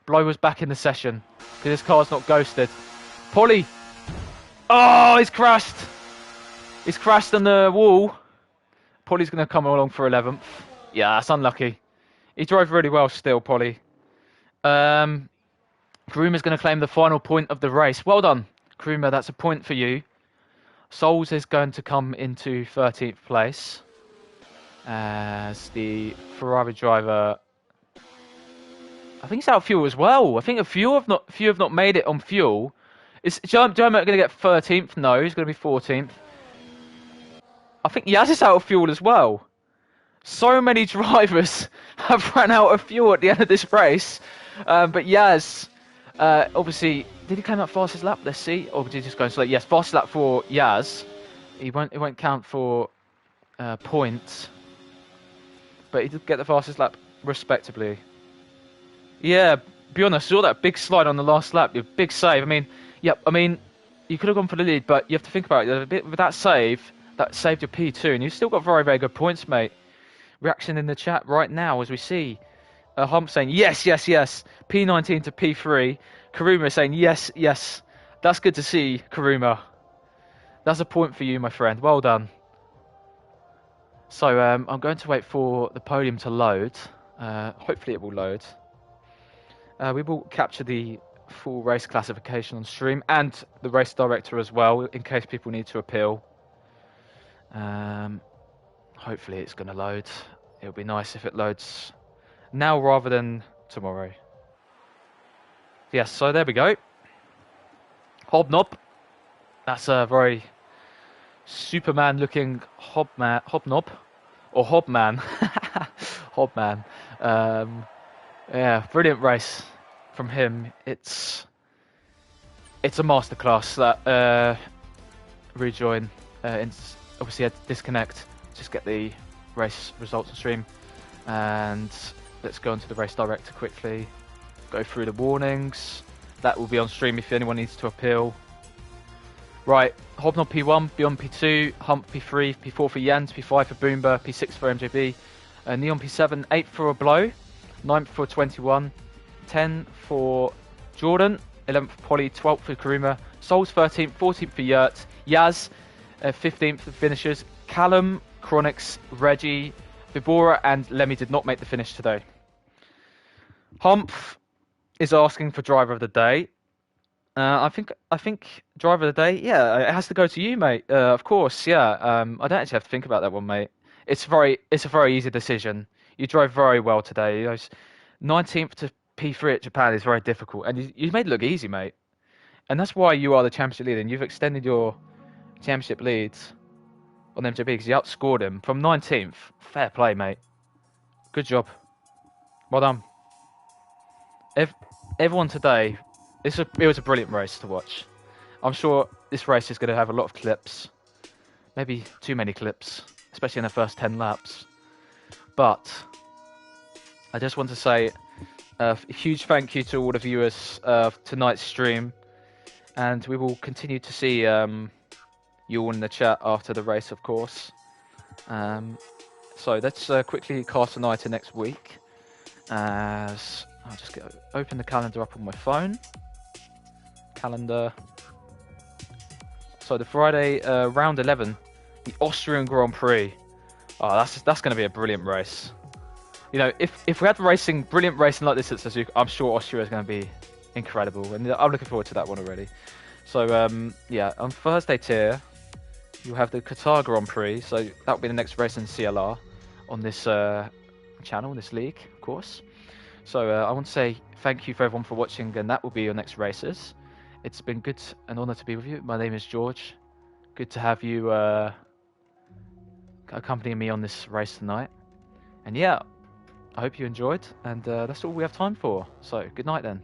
was back in the session because his car's not ghosted. Polly. Oh, he's crashed. He's crashed on the wall. Polly's going to come along for 11th. Yeah, that's unlucky. He drove really well still, Polly. Kruma is going to claim the final point of the race. Well done, Kruma. That's a point for you. Souls is going to come into 13th place as the Ferrari driver. I think he's out of fuel as well. I think a few have not made it on fuel. Is German going to get 13th? No, he's going to be 14th. I think Yaz is out of fuel as well. So many drivers have run out of fuel at the end of this race. But Yaz, obviously, did he claim that fastest lap? Let's see. Or did he just go slow? Yes, fastest lap for Yaz. It won't count for points. But he did get the fastest lap respectively. Yeah, Bjorn, I saw that big slide on the last lap. Your big save. I mean, you could have gone for the lead, but you have to think about it. A bit with that save, that saved your P2, and you've still got very, very good points, mate. Reaction in the chat right now as we see Hump saying yes, yes, yes. P19 to P3. Karuma saying yes, yes. That's good to see, Karuma. That's a point for you, my friend. Well done. So I'm going to wait for the podium to load. Hopefully it will load. We will capture the full race classification on stream and the race director as well, in case people need to appeal. Hopefully it's going to load. It'll be nice if it loads now rather than tomorrow. Yes, so there we go. Hobnob. That's a very Superman-looking hobnob, or hobman. Hobman. Yeah, brilliant race from him. It's a masterclass. That rejoin. Obviously, had to disconnect. Just get the race results on stream, and let's go into the race director quickly. Go through the warnings. That will be on stream if anyone needs to appeal. Right, Hobnob P1, Beyond P2, Hump P3, P4 for Jans, P5 for Boomba, P6 for MJB, Neon P7, 8 for a blow, 9th for 21, 10 for Jordan, 11th for Quali, 12th for Karuma, Souls 13th, 14th for Yurt, Yaz, 15th for finishers, Callum, Chronix, Reggie, Vibora and Lemmy did not make the finish today. Hump is asking for driver of the day. I think driver of the day, yeah, it has to go to you, mate. Of course, yeah. I don't actually have to think about that one, mate. It's a very easy decision. You drove very well today. 19th to P3 at Japan is very difficult, and you made it look easy, mate. And that's why you are the championship leader, and you've extended your championship leads on MJB because you outscored him from 19th. Fair play, mate. Good job. Well done. Everyone today. It was a brilliant race to watch. I'm sure this race is going to have a lot of clips. Maybe too many clips, especially in the first 10 laps. But I just want to say a huge thank you to all the viewers of tonight's stream. And we will continue to see you all in the chat after the race, of course. So let's quickly cast an eye to next week. As I'll just open the calendar up on my phone. Calendar. So the Friday, round 11, the Austrian Grand Prix. Oh, that's going to be a brilliant race. You know, if we had brilliant racing like this at Suzuka, I'm sure Austria is going to be incredible, and I'm looking forward to that one already. So yeah, on Thursday tier, you have the Qatar Grand Prix. So that will be the next race in CLR on this channel, this league, of course. So I want to say thank you for everyone for watching, and that will be your next races. It's been good, an honour to be with you. My name is George. Good to have you accompanying me on this race tonight. And yeah, I hope you enjoyed, and that's all we have time for. So good night then.